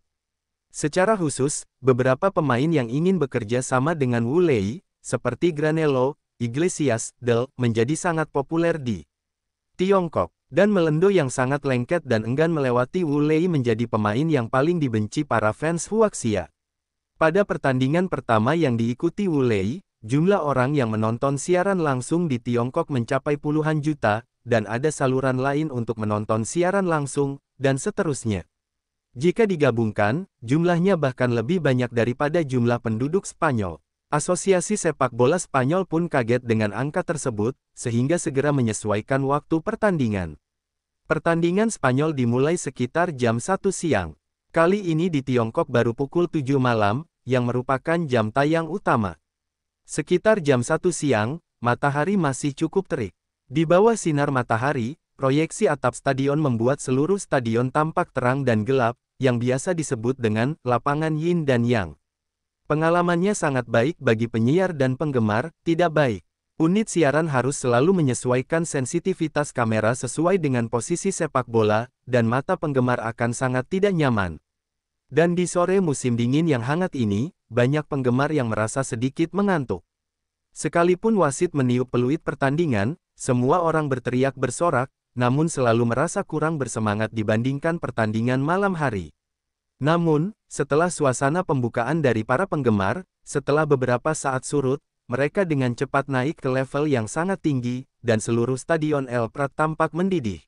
Secara khusus, beberapa pemain yang ingin bekerja sama dengan Wu Lei, seperti Granello, Iglesias, Del, menjadi sangat populer di Tiongkok, dan Melendo yang sangat lengket dan enggan melewati Wu Lei menjadi pemain yang paling dibenci para fans Huaxia. Pada pertandingan pertama yang diikuti Wu Lei, jumlah orang yang menonton siaran langsung di Tiongkok mencapai puluhan juta, dan ada saluran lain untuk menonton siaran langsung, dan seterusnya. Jika digabungkan, jumlahnya bahkan lebih banyak daripada jumlah penduduk Spanyol. Asosiasi Sepak Bola Spanyol pun kaget dengan angka tersebut, sehingga segera menyesuaikan waktu pertandingan. Pertandingan Spanyol dimulai sekitar jam 1 siang. Kali ini di Tiongkok baru pukul 7 malam, yang merupakan jam tayang utama. Sekitar jam 1 siang, matahari masih cukup terik. Di bawah sinar matahari, proyeksi atap stadion membuat seluruh stadion tampak terang dan gelap, yang biasa disebut dengan lapangan yin dan yang. Pengalamannya sangat baik bagi penyiar dan penggemar, tidak baik. Unit siaran harus selalu menyesuaikan sensitivitas kamera sesuai dengan posisi sepak bola, dan mata penggemar akan sangat tidak nyaman. Dan di sore musim dingin yang hangat ini, banyak penggemar yang merasa sedikit mengantuk. Sekalipun wasit meniup peluit pertandingan, semua orang berteriak bersorak, namun selalu merasa kurang bersemangat dibandingkan pertandingan malam hari. Namun, setelah suasana pembukaan dari para penggemar, setelah beberapa saat surut, mereka dengan cepat naik ke level yang sangat tinggi, dan seluruh stadion El Prat tampak mendidih.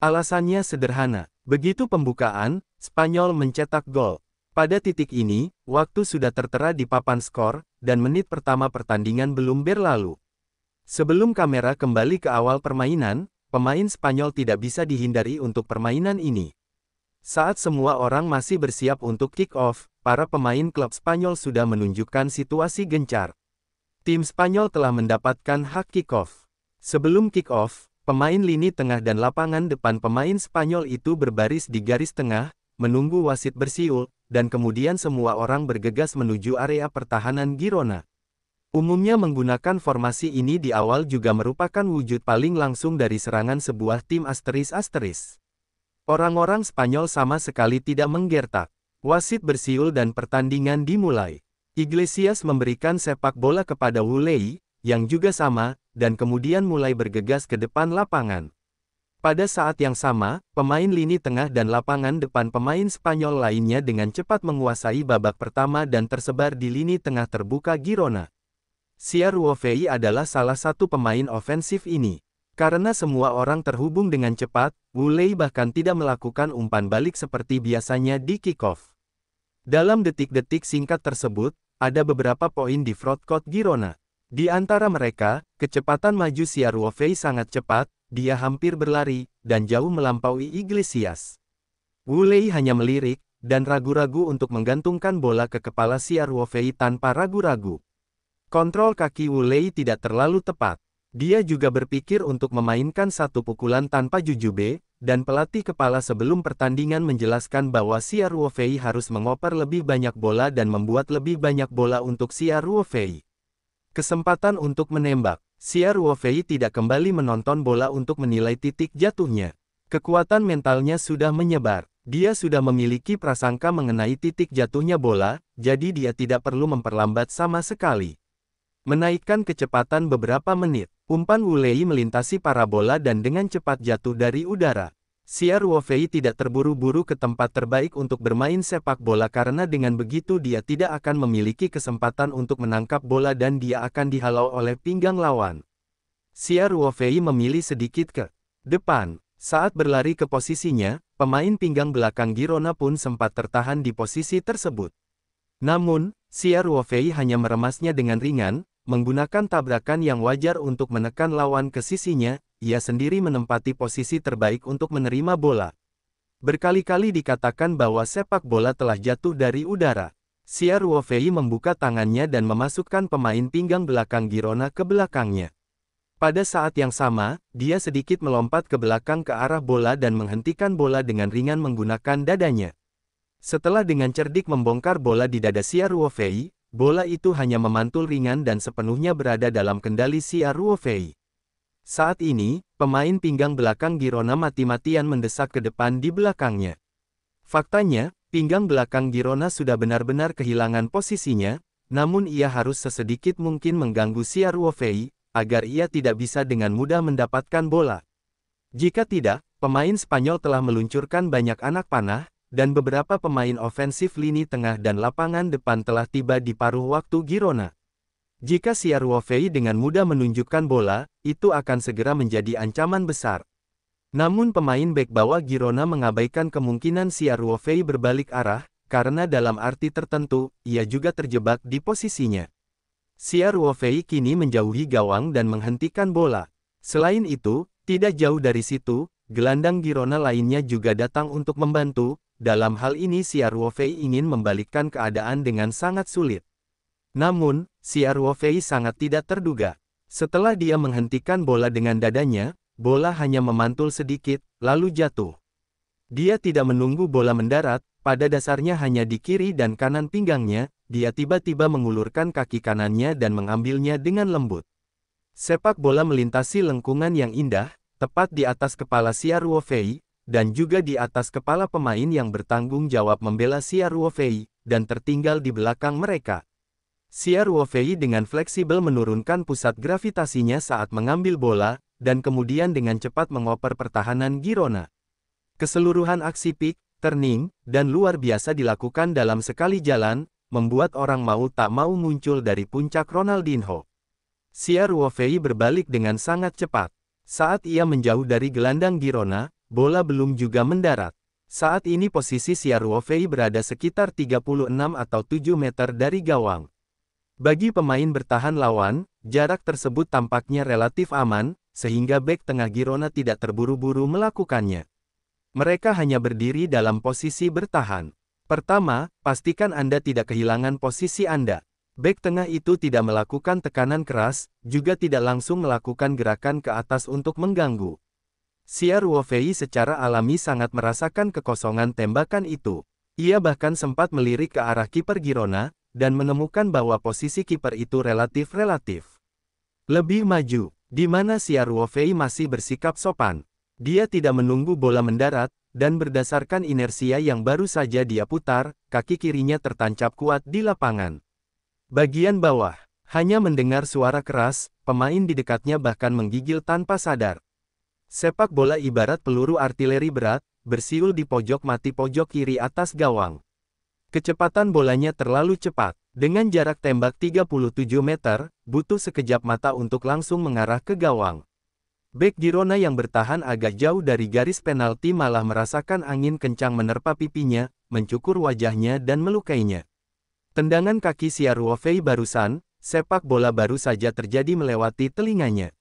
Alasannya sederhana, begitu pembukaan, Spanyol mencetak gol. Pada titik ini, waktu sudah tertera di papan skor, dan menit pertama pertandingan belum berlalu. Sebelum kamera kembali ke awal permainan, pemain Spanyol tidak bisa dihindari untuk permainan ini. Saat semua orang masih bersiap untuk kick-off, para pemain klub Spanyol sudah menunjukkan situasi gencar. Tim Spanyol telah mendapatkan hak kick-off. Sebelum kick-off, pemain lini tengah dan lapangan depan pemain Spanyol itu berbaris di garis tengah, menunggu wasit bersiul, dan kemudian semua orang bergegas menuju area pertahanan Girona. Umumnya menggunakan formasi ini di awal juga merupakan wujud paling langsung dari serangan sebuah tim ***. Orang-orang Spanyol sama sekali tidak menggertak. Wasit bersiul dan pertandingan dimulai. Iglesias memberikan sepak bola kepada Wu Lei, yang juga sama, dan kemudian mulai bergegas ke depan lapangan. Pada saat yang sama, pemain lini tengah dan lapangan depan pemain Spanyol lainnya dengan cepat menguasai babak pertama dan tersebar di lini tengah terbuka Girona. Xia Ruofei adalah salah satu pemain ofensif ini. Karena semua orang terhubung dengan cepat, Wu Lei bahkan tidak melakukan umpan balik seperti biasanya di kick-off. Dalam detik-detik singkat tersebut, ada beberapa poin di frontcourt Girona. Di antara mereka, kecepatan maju Xia Ruofei sangat cepat, dia hampir berlari, dan jauh melampaui Iglesias. Wu Lei hanya melirik, dan ragu-ragu untuk menggantungkan bola ke kepala Xia Ruofei tanpa ragu-ragu. Kontrol kaki Wu Lei tidak terlalu tepat. Dia juga berpikir untuk memainkan satu pukulan tanpa jujube, dan pelatih kepala sebelum pertandingan menjelaskan bahwa Xia Ruofei harus mengoper lebih banyak bola dan membuat lebih banyak bola untuk Xia Ruofei. Kesempatan untuk menembak. Xia Ruofei tidak kembali menonton bola untuk menilai titik jatuhnya. Kekuatan mentalnya sudah menyebar. Dia sudah memiliki prasangka mengenai titik jatuhnya bola, jadi dia tidak perlu memperlambat sama sekali. Menaikkan kecepatan beberapa menit, umpan Wu Lei melintasi parabola dan dengan cepat jatuh dari udara. Xia Ruofei tidak terburu-buru ke tempat terbaik untuk bermain sepak bola karena dengan begitu dia tidak akan memiliki kesempatan untuk menangkap bola dan dia akan dihalau oleh pinggang lawan. Xia Ruofei memilih sedikit ke depan. Saat berlari ke posisinya, pemain pinggang belakang Girona pun sempat tertahan di posisi tersebut. Namun, Xia Ruofei hanya meremasnya dengan ringan, menggunakan tabrakan yang wajar untuk menekan lawan ke sisinya, ia sendiri menempati posisi terbaik untuk menerima bola. Berkali-kali dikatakan bahwa sepak bola telah jatuh dari udara. Xia Ruofei membuka tangannya dan memasukkan pemain pinggang belakang Girona ke belakangnya. Pada saat yang sama, dia sedikit melompat ke belakang ke arah bola dan menghentikan bola dengan ringan menggunakan dadanya. Setelah dengan cerdik membongkar bola di dada Xia Ruofei, bola itu hanya memantul ringan dan sepenuhnya berada dalam kendali Xia Ruofei. Saat ini, pemain pinggang belakang Girona mati-matian mendesak ke depan di belakangnya. Faktanya, pinggang belakang Girona sudah benar-benar kehilangan posisinya, namun ia harus sesedikit mungkin mengganggu Xia Ruofei, agar ia tidak bisa dengan mudah mendapatkan bola. Jika tidak, pemain Spanyol telah meluncurkan banyak anak panah, dan beberapa pemain ofensif lini tengah dan lapangan depan telah tiba di paruh waktu Girona. Jika Xia Ruofei dengan mudah menunjukkan bola, itu akan segera menjadi ancaman besar. Namun pemain bek bawah Girona mengabaikan kemungkinan Xia Ruofei berbalik arah, karena dalam arti tertentu, ia juga terjebak di posisinya. Xia Ruofei kini menjauhi gawang dan menghentikan bola. Selain itu, tidak jauh dari situ, gelandang Girona lainnya juga datang untuk membantu. Dalam hal ini Xia Ruofei ingin membalikkan keadaan dengan sangat sulit. Namun, Xia Ruofei sangat tidak terduga. Setelah dia menghentikan bola dengan dadanya, bola hanya memantul sedikit, lalu jatuh. Dia tidak menunggu bola mendarat, pada dasarnya hanya di kiri dan kanan pinggangnya, dia tiba-tiba mengulurkan kaki kanannya dan mengambilnya dengan lembut. Sepak bola melintasi lengkungan yang indah, tepat di atas kepala Xia Ruofei, dan juga di atas kepala pemain yang bertanggung jawab membela Xia Ruofei, dan tertinggal di belakang mereka. Xia Ruofei dengan fleksibel menurunkan pusat gravitasinya saat mengambil bola, dan kemudian dengan cepat mengoper pertahanan Girona. Keseluruhan aksi pick, turning, dan luar biasa dilakukan dalam sekali jalan, membuat orang mau tak mau muncul dari puncak Ronaldinho. Xia Ruofei berbalik dengan sangat cepat. Saat ia menjauh dari gelandang Girona, bola belum juga mendarat. Saat ini posisi Xia Ruofei berada sekitar 36 atau 7 meter dari gawang. Bagi pemain bertahan lawan, jarak tersebut tampaknya relatif aman, sehingga bek tengah Girona tidak terburu-buru melakukannya. Mereka hanya berdiri dalam posisi bertahan. Pertama, pastikan Anda tidak kehilangan posisi Anda. Bek tengah itu tidak melakukan tekanan keras, juga tidak langsung melakukan gerakan ke atas untuk mengganggu. Xia Ruofei secara alami sangat merasakan kekosongan tembakan itu. Ia bahkan sempat melirik ke arah kiper Girona, dan menemukan bahwa posisi kiper itu relatif lebih maju, di mana Xia Ruofei masih bersikap sopan. Dia tidak menunggu bola mendarat, dan berdasarkan inersia yang baru saja dia putar, kaki kirinya tertancap kuat di lapangan. Bagian bawah, hanya mendengar suara keras, pemain di dekatnya bahkan menggigil tanpa sadar. Sepak bola ibarat peluru artileri berat, bersiul di pojok mati pojok kiri atas gawang. Kecepatan bolanya terlalu cepat, dengan jarak tembak 37 meter, butuh sekejap mata untuk langsung mengarah ke gawang. Bek Girona yang bertahan agak jauh dari garis penalti malah merasakan angin kencang menerpa pipinya, mencukur wajahnya dan melukainya. Tendangan kaki Xia Ruofei barusan, sepak bola baru saja terjadi melewati telinganya.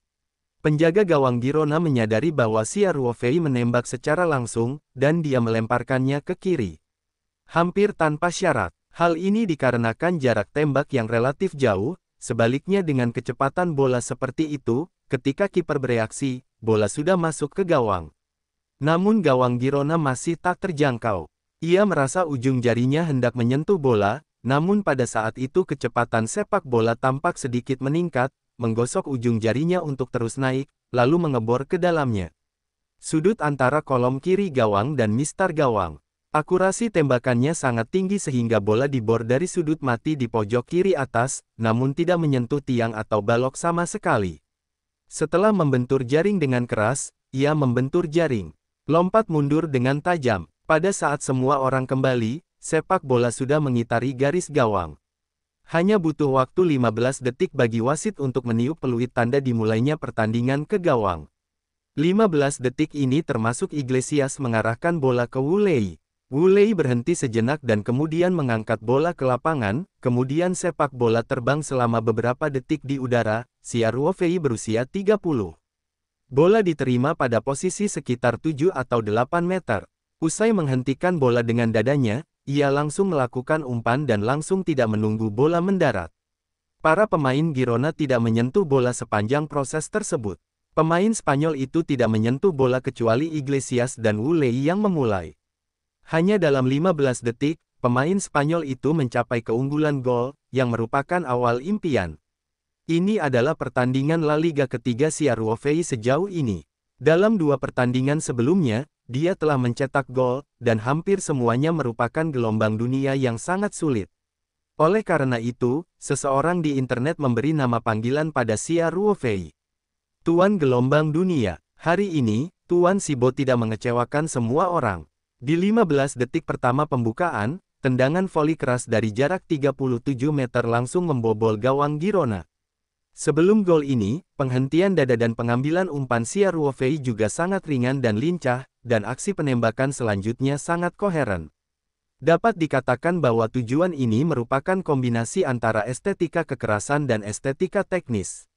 Penjaga gawang Girona menyadari bahwa Xia Ruofei menembak secara langsung, dan dia melemparkannya ke kiri. Hampir tanpa syarat. Hal ini dikarenakan jarak tembak yang relatif jauh, sebaliknya dengan kecepatan bola seperti itu, ketika kiper bereaksi, bola sudah masuk ke gawang. Namun gawang Girona masih tak terjangkau. Ia merasa ujung jarinya hendak menyentuh bola, namun pada saat itu kecepatan sepak bola tampak sedikit meningkat, menggosok ujung jarinya untuk terus naik, lalu mengebor ke dalamnya. Sudut antara kolom kiri gawang dan mistar gawang. Akurasi tembakannya sangat tinggi sehingga bola dibor dari sudut mati di pojok kiri atas, namun tidak menyentuh tiang atau balok sama sekali. Setelah membentur jaring dengan keras, ia membentur jaring. Lompat mundur dengan tajam. Pada saat semua orang kembali, sepak bola sudah mengitari garis gawang. Hanya butuh waktu 15 detik bagi wasit untuk meniup peluit tanda dimulainya pertandingan ke gawang. 15 detik ini termasuk Iglesias mengarahkan bola ke Wu Lei. Wu Lei berhenti sejenak dan kemudian mengangkat bola ke lapangan, kemudian sepak bola terbang selama beberapa detik di udara. Xia Ruofei berusia 30. Bola diterima pada posisi sekitar 7 atau 8 meter. Usai menghentikan bola dengan dadanya, ia langsung melakukan umpan dan langsung tidak menunggu bola mendarat. Para pemain Girona tidak menyentuh bola sepanjang proses tersebut. Pemain Spanyol itu tidak menyentuh bola kecuali Iglesias dan Wu Lei yang memulai. Hanya dalam 15 detik, pemain Spanyol itu mencapai keunggulan gol, yang merupakan awal impian. Ini adalah pertandingan La Liga ketiga Xia Ruofei sejauh ini. Dalam 2 pertandingan sebelumnya, dia telah mencetak gol, dan hampir semuanya merupakan gelombang dunia yang sangat sulit. Oleh karena itu, seseorang di internet memberi nama panggilan pada Xia Ruofei. Tuan gelombang dunia. Hari ini, Tuan Sibo tidak mengecewakan semua orang. Di 15 detik pertama pembukaan, tendangan voli keras dari jarak 37 meter langsung membobol gawang Girona. Sebelum gol ini, penghentian dada dan pengambilan umpan Xia Ruofei juga sangat ringan dan lincah, dan aksi penembakan selanjutnya sangat koheren. Dapat dikatakan bahwa tujuan ini merupakan kombinasi antara estetika kekerasan dan estetika teknis.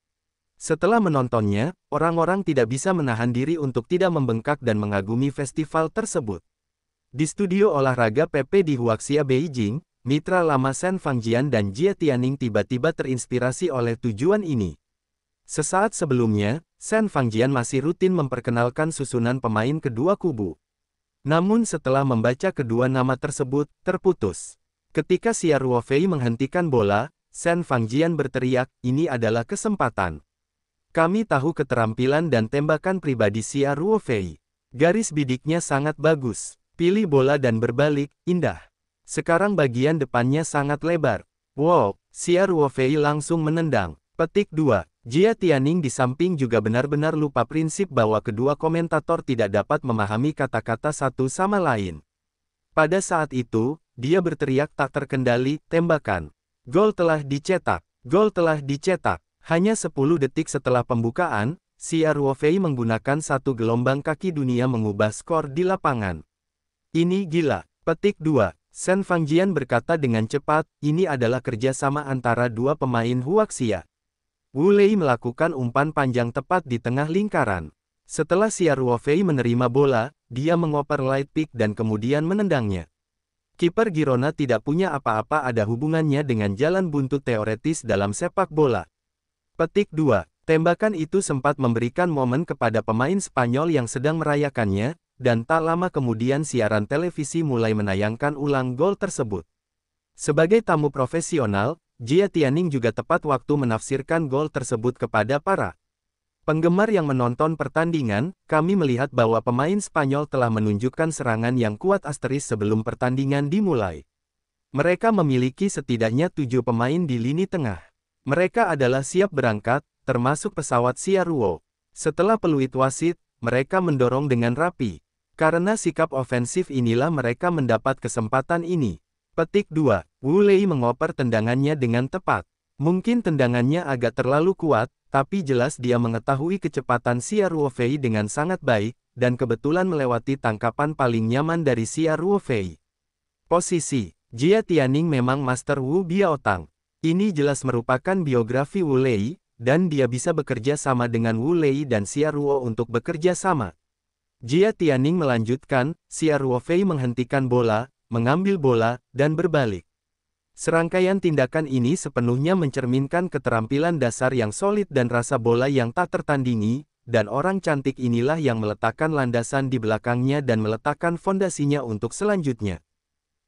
Setelah menontonnya, orang-orang tidak bisa menahan diri untuk tidak membengkak dan mengagumi festival tersebut. Di studio olahraga PP di Huaxia, Beijing, mitra lama Shen Fangjian dan Jia Tianning tiba-tiba terinspirasi oleh tujuan ini. Sesaat sebelumnya, Shen Fangjian masih rutin memperkenalkan susunan pemain kedua kubu. Namun setelah membaca kedua nama tersebut, terputus. Ketika Xia Ruofei menghentikan bola, Shen Fangjian berteriak, "Ini adalah kesempatan. Kami tahu keterampilan dan tembakan pribadi Xia Ruofei. Garis bidiknya sangat bagus. Pilih bola dan berbalik, indah. Sekarang bagian depannya sangat lebar. Wow!" Xia Ruofei langsung menendang. Petik 2. Jia Tianning di samping juga benar-benar lupa prinsip bahwa kedua komentator tidak dapat memahami kata-kata satu sama lain. Pada saat itu, dia berteriak tak terkendali, "Tembakan! Gol telah dicetak! Gol telah dicetak!" Hanya 10 detik setelah pembukaan, Xia Ruofei menggunakan satu gelombang kaki dunia mengubah skor di lapangan. "Ini gila!" Petik 2. Shen Fangjian berkata dengan cepat, "Ini adalah kerjasama antara dua pemain Huaxia." Wu Lei melakukan umpan panjang tepat di tengah lingkaran. Setelah Xia Ruofei menerima bola, dia mengoper light pick dan kemudian menendangnya. Kiper Girona tidak punya apa-apa ada hubungannya dengan jalan buntu teoretis dalam sepak bola. Petik 2. Tembakan itu sempat memberikan momen kepada pemain Spanyol yang sedang merayakannya, dan tak lama kemudian siaran televisi mulai menayangkan ulang gol tersebut. Sebagai tamu profesional, Jia Tianning juga tepat waktu menafsirkan gol tersebut kepada para penggemar yang menonton pertandingan. "Kami melihat bahwa pemain Spanyol telah menunjukkan serangan yang kuat sebelum pertandingan dimulai. Mereka memiliki setidaknya 7 pemain di lini tengah. Mereka adalah siap berangkat, termasuk pesawat Xia Ruo. Setelah peluit wasit, mereka mendorong dengan rapi. Karena sikap ofensif inilah mereka mendapat kesempatan ini." Petik 2. Wu Lei mengoper tendangannya dengan tepat. Mungkin tendangannya agak terlalu kuat, tapi jelas dia mengetahui kecepatan Xia Ruofei dengan sangat baik, dan kebetulan melewati tangkapan paling nyaman dari Xia Ruofei. Posisi Jia Tianning memang master Wu Biaotang. Ini jelas merupakan biografi Wu Lei, dan dia bisa bekerja sama dengan Wu Lei dan Xia Ruo untuk bekerja sama. Jia Tianning melanjutkan, Xia Ruofei menghentikan bola, mengambil bola, dan berbalik. Serangkaian tindakan ini sepenuhnya mencerminkan keterampilan dasar yang solid dan rasa bola yang tak tertandingi, dan orang cantik inilah yang meletakkan landasan di belakangnya dan meletakkan fondasinya untuk selanjutnya.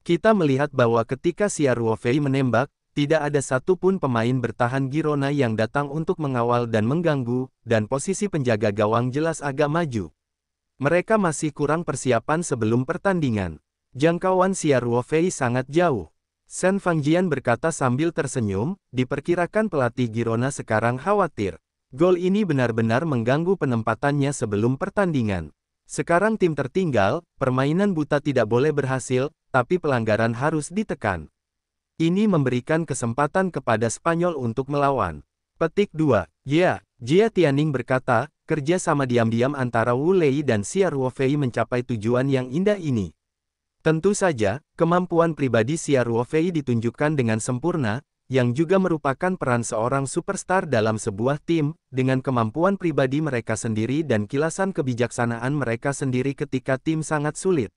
Kita melihat bahwa ketika Xia Ruofei menembak, tidak ada satupun pemain bertahan Girona yang datang untuk mengawal dan mengganggu, dan posisi penjaga gawang jelas agak maju. Mereka masih kurang persiapan sebelum pertandingan. Jangkauan Xia Ruofei sangat jauh. Shen Fangjian berkata sambil tersenyum, diperkirakan pelatih Girona sekarang khawatir. Gol ini benar-benar mengganggu penempatannya sebelum pertandingan. Sekarang tim tertinggal, permainan buta tidak boleh berhasil, tapi pelanggaran harus ditekan. Ini memberikan kesempatan kepada Spanyol untuk melawan. Petik 2. Ya, Jia Tianning berkata, kerja sama diam-diam antara Wu Lei dan Xia Ruofei mencapai tujuan yang indah ini. Tentu saja, kemampuan pribadi Xia Ruofei ditunjukkan dengan sempurna, yang juga merupakan peran seorang superstar dalam sebuah tim, dengan kemampuan pribadi mereka sendiri dan kilasan kebijaksanaan mereka sendiri ketika tim sangat sulit.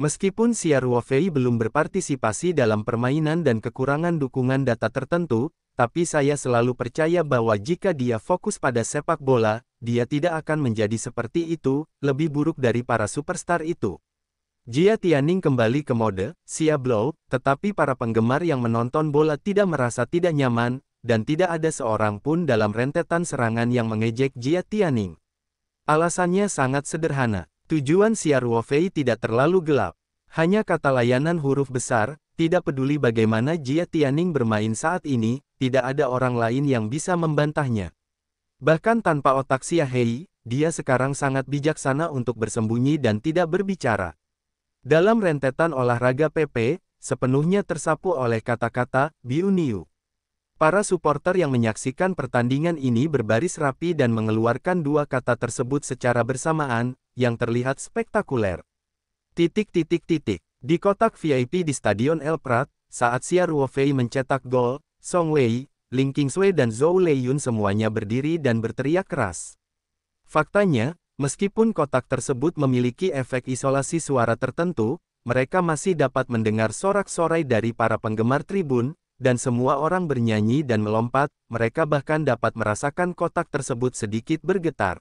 Meskipun Xia Ruofei belum berpartisipasi dalam permainan dan kekurangan dukungan data tertentu, tapi saya selalu percaya bahwa jika dia fokus pada sepak bola, dia tidak akan menjadi seperti itu, lebih buruk dari para superstar itu. Jia Tianning kembali ke mode, Xia Blow, tetapi para penggemar yang menonton bola tidak merasa tidak nyaman, dan tidak ada seorang pun dalam rentetan serangan yang mengejek Jia Tianning. Alasannya sangat sederhana. Tujuan Xia Ruofei tidak terlalu gelap. Hanya kata layanan huruf besar, tidak peduli bagaimana Jia Tianning bermain saat ini, tidak ada orang lain yang bisa membantahnya. Bahkan tanpa otak Xia Hei, dia sekarang sangat bijaksana untuk bersembunyi dan tidak berbicara. Dalam rentetan olahraga PP, sepenuhnya tersapu oleh kata-kata, Biu Niu. Para supporter yang menyaksikan pertandingan ini berbaris rapi dan mengeluarkan dua kata tersebut secara bersamaan, yang terlihat spektakuler. Di kotak VIP di Stadion El Prat, saat Xia Ruofei mencetak gol, Song Wei, Ling Qingshui dan Zhou Leiyun semuanya berdiri dan berteriak keras. Faktanya, meskipun kotak tersebut memiliki efek isolasi suara tertentu, mereka masih dapat mendengar sorak-sorai dari para penggemar tribun, dan semua orang bernyanyi dan melompat, mereka bahkan dapat merasakan kotak tersebut sedikit bergetar.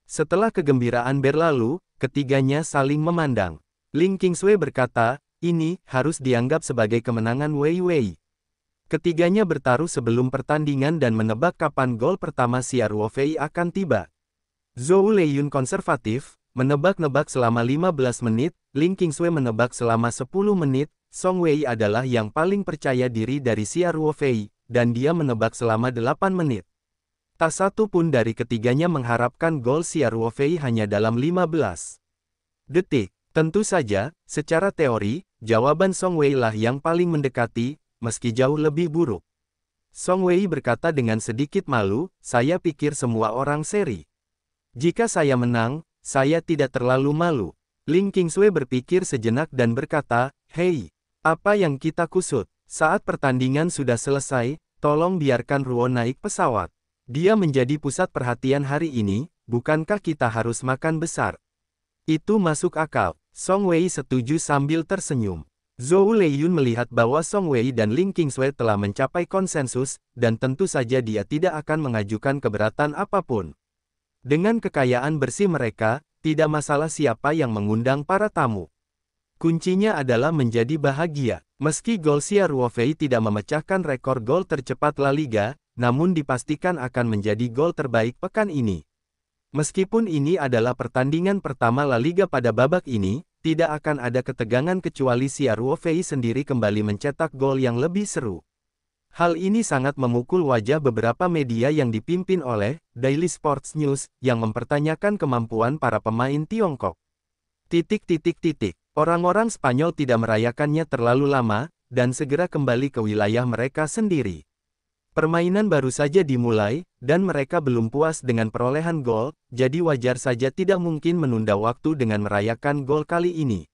Setelah kegembiraan berlalu, ketiganya saling memandang. Ling Qingshui berkata, ini harus dianggap sebagai kemenangan Wei Wei. Ketiganya bertaruh sebelum pertandingan dan menebak kapan gol pertama Xia Ruofei akan tiba. Zhou Leiyun konservatif, menebak-nebak selama 15 menit, Ling Qingshui menebak selama 10 menit, Song Wei adalah yang paling percaya diri dari Xia Ruofei, dan dia menebak selama 8 menit. Tak satu pun dari ketiganya mengharapkan gol Xia Ruofei hanya dalam 15 detik. Tentu saja, secara teori, jawaban Song Wei lah yang paling mendekati, meski jauh lebih buruk. Song Wei berkata dengan sedikit malu, saya pikir semua orang seri. Jika saya menang, saya tidak terlalu malu. Ling Qingshui berpikir sejenak dan berkata, hei, apa yang kita kusut? Saat pertandingan sudah selesai, tolong biarkan Ruo naik pesawat. Dia menjadi pusat perhatian hari ini, bukankah kita harus makan besar? Itu masuk akal. Song Wei setuju sambil tersenyum. Zhou Leiyun melihat bahwa Song Wei dan Ling Qingshui telah mencapai konsensus, dan tentu saja dia tidak akan mengajukan keberatan apapun. Dengan kekayaan bersih mereka, tidak masalah siapa yang mengundang para tamu. Kuncinya adalah menjadi bahagia. Meski gol Xia Ruofei tidak memecahkan rekor gol tercepat La Liga, namun dipastikan akan menjadi gol terbaik pekan ini. Meskipun ini adalah pertandingan pertama La Liga pada babak ini, tidak akan ada ketegangan kecuali Xia Ruofei sendiri kembali mencetak gol yang lebih seru. Hal ini sangat memukul wajah beberapa media yang dipimpin oleh Daily Sports News, yang mempertanyakan kemampuan para pemain Tiongkok. Orang-orang Spanyol tidak merayakannya terlalu lama, dan segera kembali ke wilayah mereka sendiri. Permainan baru saja dimulai, dan mereka belum puas dengan perolehan gol, jadi wajar saja tidak mungkin menunda waktu dengan merayakan gol kali ini.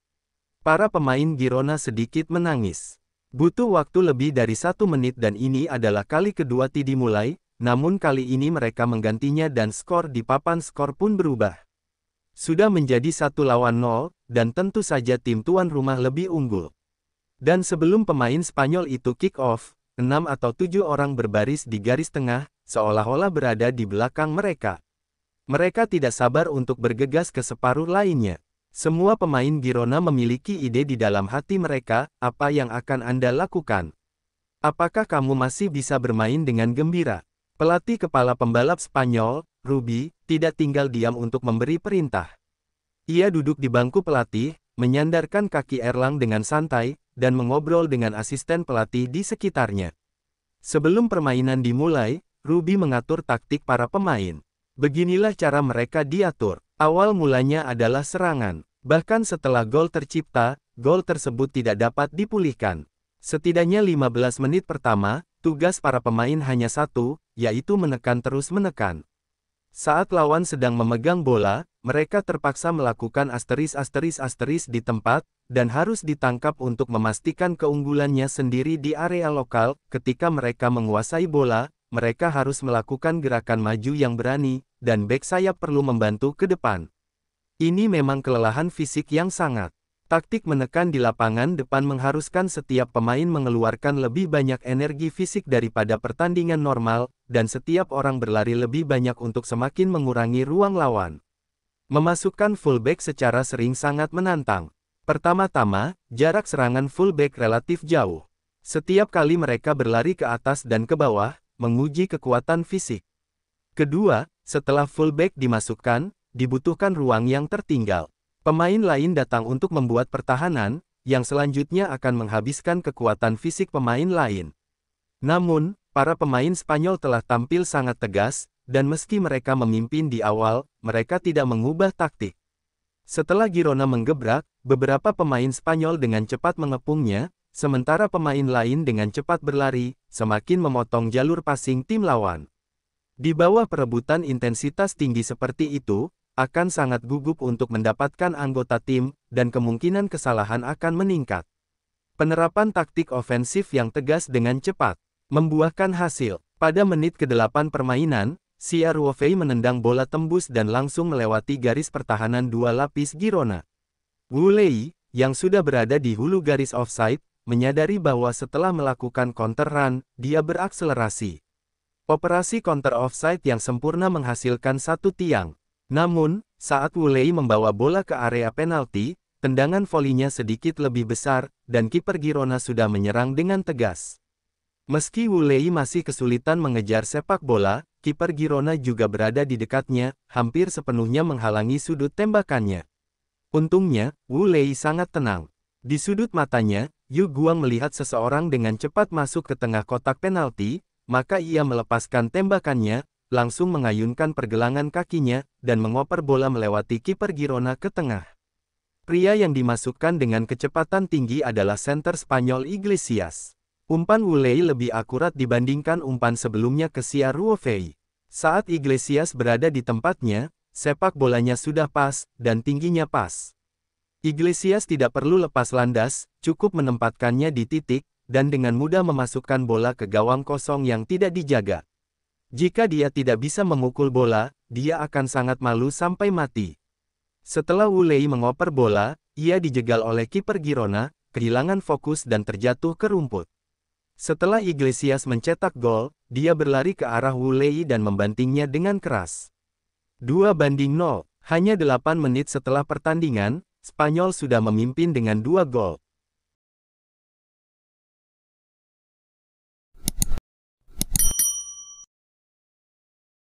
Para pemain Girona sedikit menangis. Butuh waktu lebih dari 1 menit dan ini adalah kali kedua dimulai, namun kali ini mereka menggantinya dan skor di papan skor pun berubah. Sudah menjadi 1-0, dan tentu saja tim tuan rumah lebih unggul. Dan sebelum pemain Spanyol itu kick off, 6 atau 7 orang berbaris di garis tengah, seolah-olah berada di belakang mereka. Mereka tidak sabar untuk bergegas ke separuh lainnya. Semua pemain Girona memiliki ide di dalam hati mereka, apa yang akan Anda lakukan? Apakah kamu masih bisa bermain dengan gembira? Pelatih kepala pembalap Spanyol, Rubi, tidak tinggal diam untuk memberi perintah. Ia duduk di bangku pelatih, menyandarkan kaki Erlang dengan santai, dan mengobrol dengan asisten pelatih di sekitarnya. Sebelum permainan dimulai, Rubi mengatur taktik para pemain. Beginilah cara mereka diatur. Awal mulanya adalah serangan. Bahkan setelah gol tercipta, gol tersebut tidak dapat dipulihkan. Setidaknya 15 menit pertama, tugas para pemain hanya satu, yaitu menekan terus menekan. Saat lawan sedang memegang bola, mereka terpaksa melakukan asteris di tempat, dan harus ditangkap untuk memastikan keunggulannya sendiri di area lokal. Ketika mereka menguasai bola, mereka harus melakukan gerakan maju yang berani, dan bek sayap perlu membantu ke depan. Ini memang kelelahan fisik yang sangat. Taktik menekan di lapangan depan mengharuskan setiap pemain mengeluarkan lebih banyak energi fisik daripada pertandingan normal, dan setiap orang berlari lebih banyak untuk semakin mengurangi ruang lawan. Memasukkan fullback secara sering sangat menantang. Pertama-tama, jarak serangan fullback relatif jauh. Setiap kali mereka berlari ke atas dan ke bawah, menguji kekuatan fisik. Kedua, setelah fullback dimasukkan, dibutuhkan ruang yang tertinggal. Pemain lain datang untuk membuat pertahanan, yang selanjutnya akan menghabiskan kekuatan fisik pemain lain. Namun, para pemain Spanyol telah tampil sangat tegas, dan meski mereka memimpin di awal, mereka tidak mengubah taktik. Setelah Girona menggebrak, beberapa pemain Spanyol dengan cepat mengepungnya, sementara pemain lain dengan cepat berlari, semakin memotong jalur passing tim lawan. Di bawah perebutan intensitas tinggi seperti itu, akan sangat gugup untuk mendapatkan anggota tim, dan kemungkinan kesalahan akan meningkat. Penerapan taktik ofensif yang tegas dengan cepat membuahkan hasil. Pada menit ke-8 permainan, Sia Ruofei menendang bola tembus dan langsung melewati garis pertahanan 2 lapis Girona. Wu Lei, yang sudah berada di hulu garis offside, menyadari bahwa setelah melakukan counter run, dia berakselerasi. Operasi counter offside yang sempurna menghasilkan satu tiang. Namun, saat Wu Lei membawa bola ke area penalti, tendangan volinya sedikit lebih besar, dan kiper Girona sudah menyerang dengan tegas. Meski Wu Lei masih kesulitan mengejar sepak bola, kiper Girona juga berada di dekatnya, hampir sepenuhnya menghalangi sudut tembakannya. Untungnya, Wu Lei sangat tenang. Di sudut matanya, Yu Guang melihat seseorang dengan cepat masuk ke tengah kotak penalti, maka ia melepaskan tembakannya, langsung mengayunkan pergelangan kakinya, dan mengoper bola melewati kiper Girona ke tengah. Pria yang dimasukkan dengan kecepatan tinggi adalah center Spanyol Iglesias. Umpan Wu Lei lebih akurat dibandingkan umpan sebelumnya ke Sia Ruofei. Saat Iglesias berada di tempatnya, sepak bolanya sudah pas, dan tingginya pas. Iglesias tidak perlu lepas landas, cukup menempatkannya di titik, dan dengan mudah memasukkan bola ke gawang kosong yang tidak dijaga. Jika dia tidak bisa memukul bola, dia akan sangat malu sampai mati. Setelah Wu Lei mengoper bola, ia dijegal oleh kiper Girona, kehilangan fokus dan terjatuh ke rumput. Setelah Iglesias mencetak gol, dia berlari ke arah Wu Lei dan membantingnya dengan keras. 2-0, hanya 8 menit setelah pertandingan, Spanyol sudah memimpin dengan 2 gol.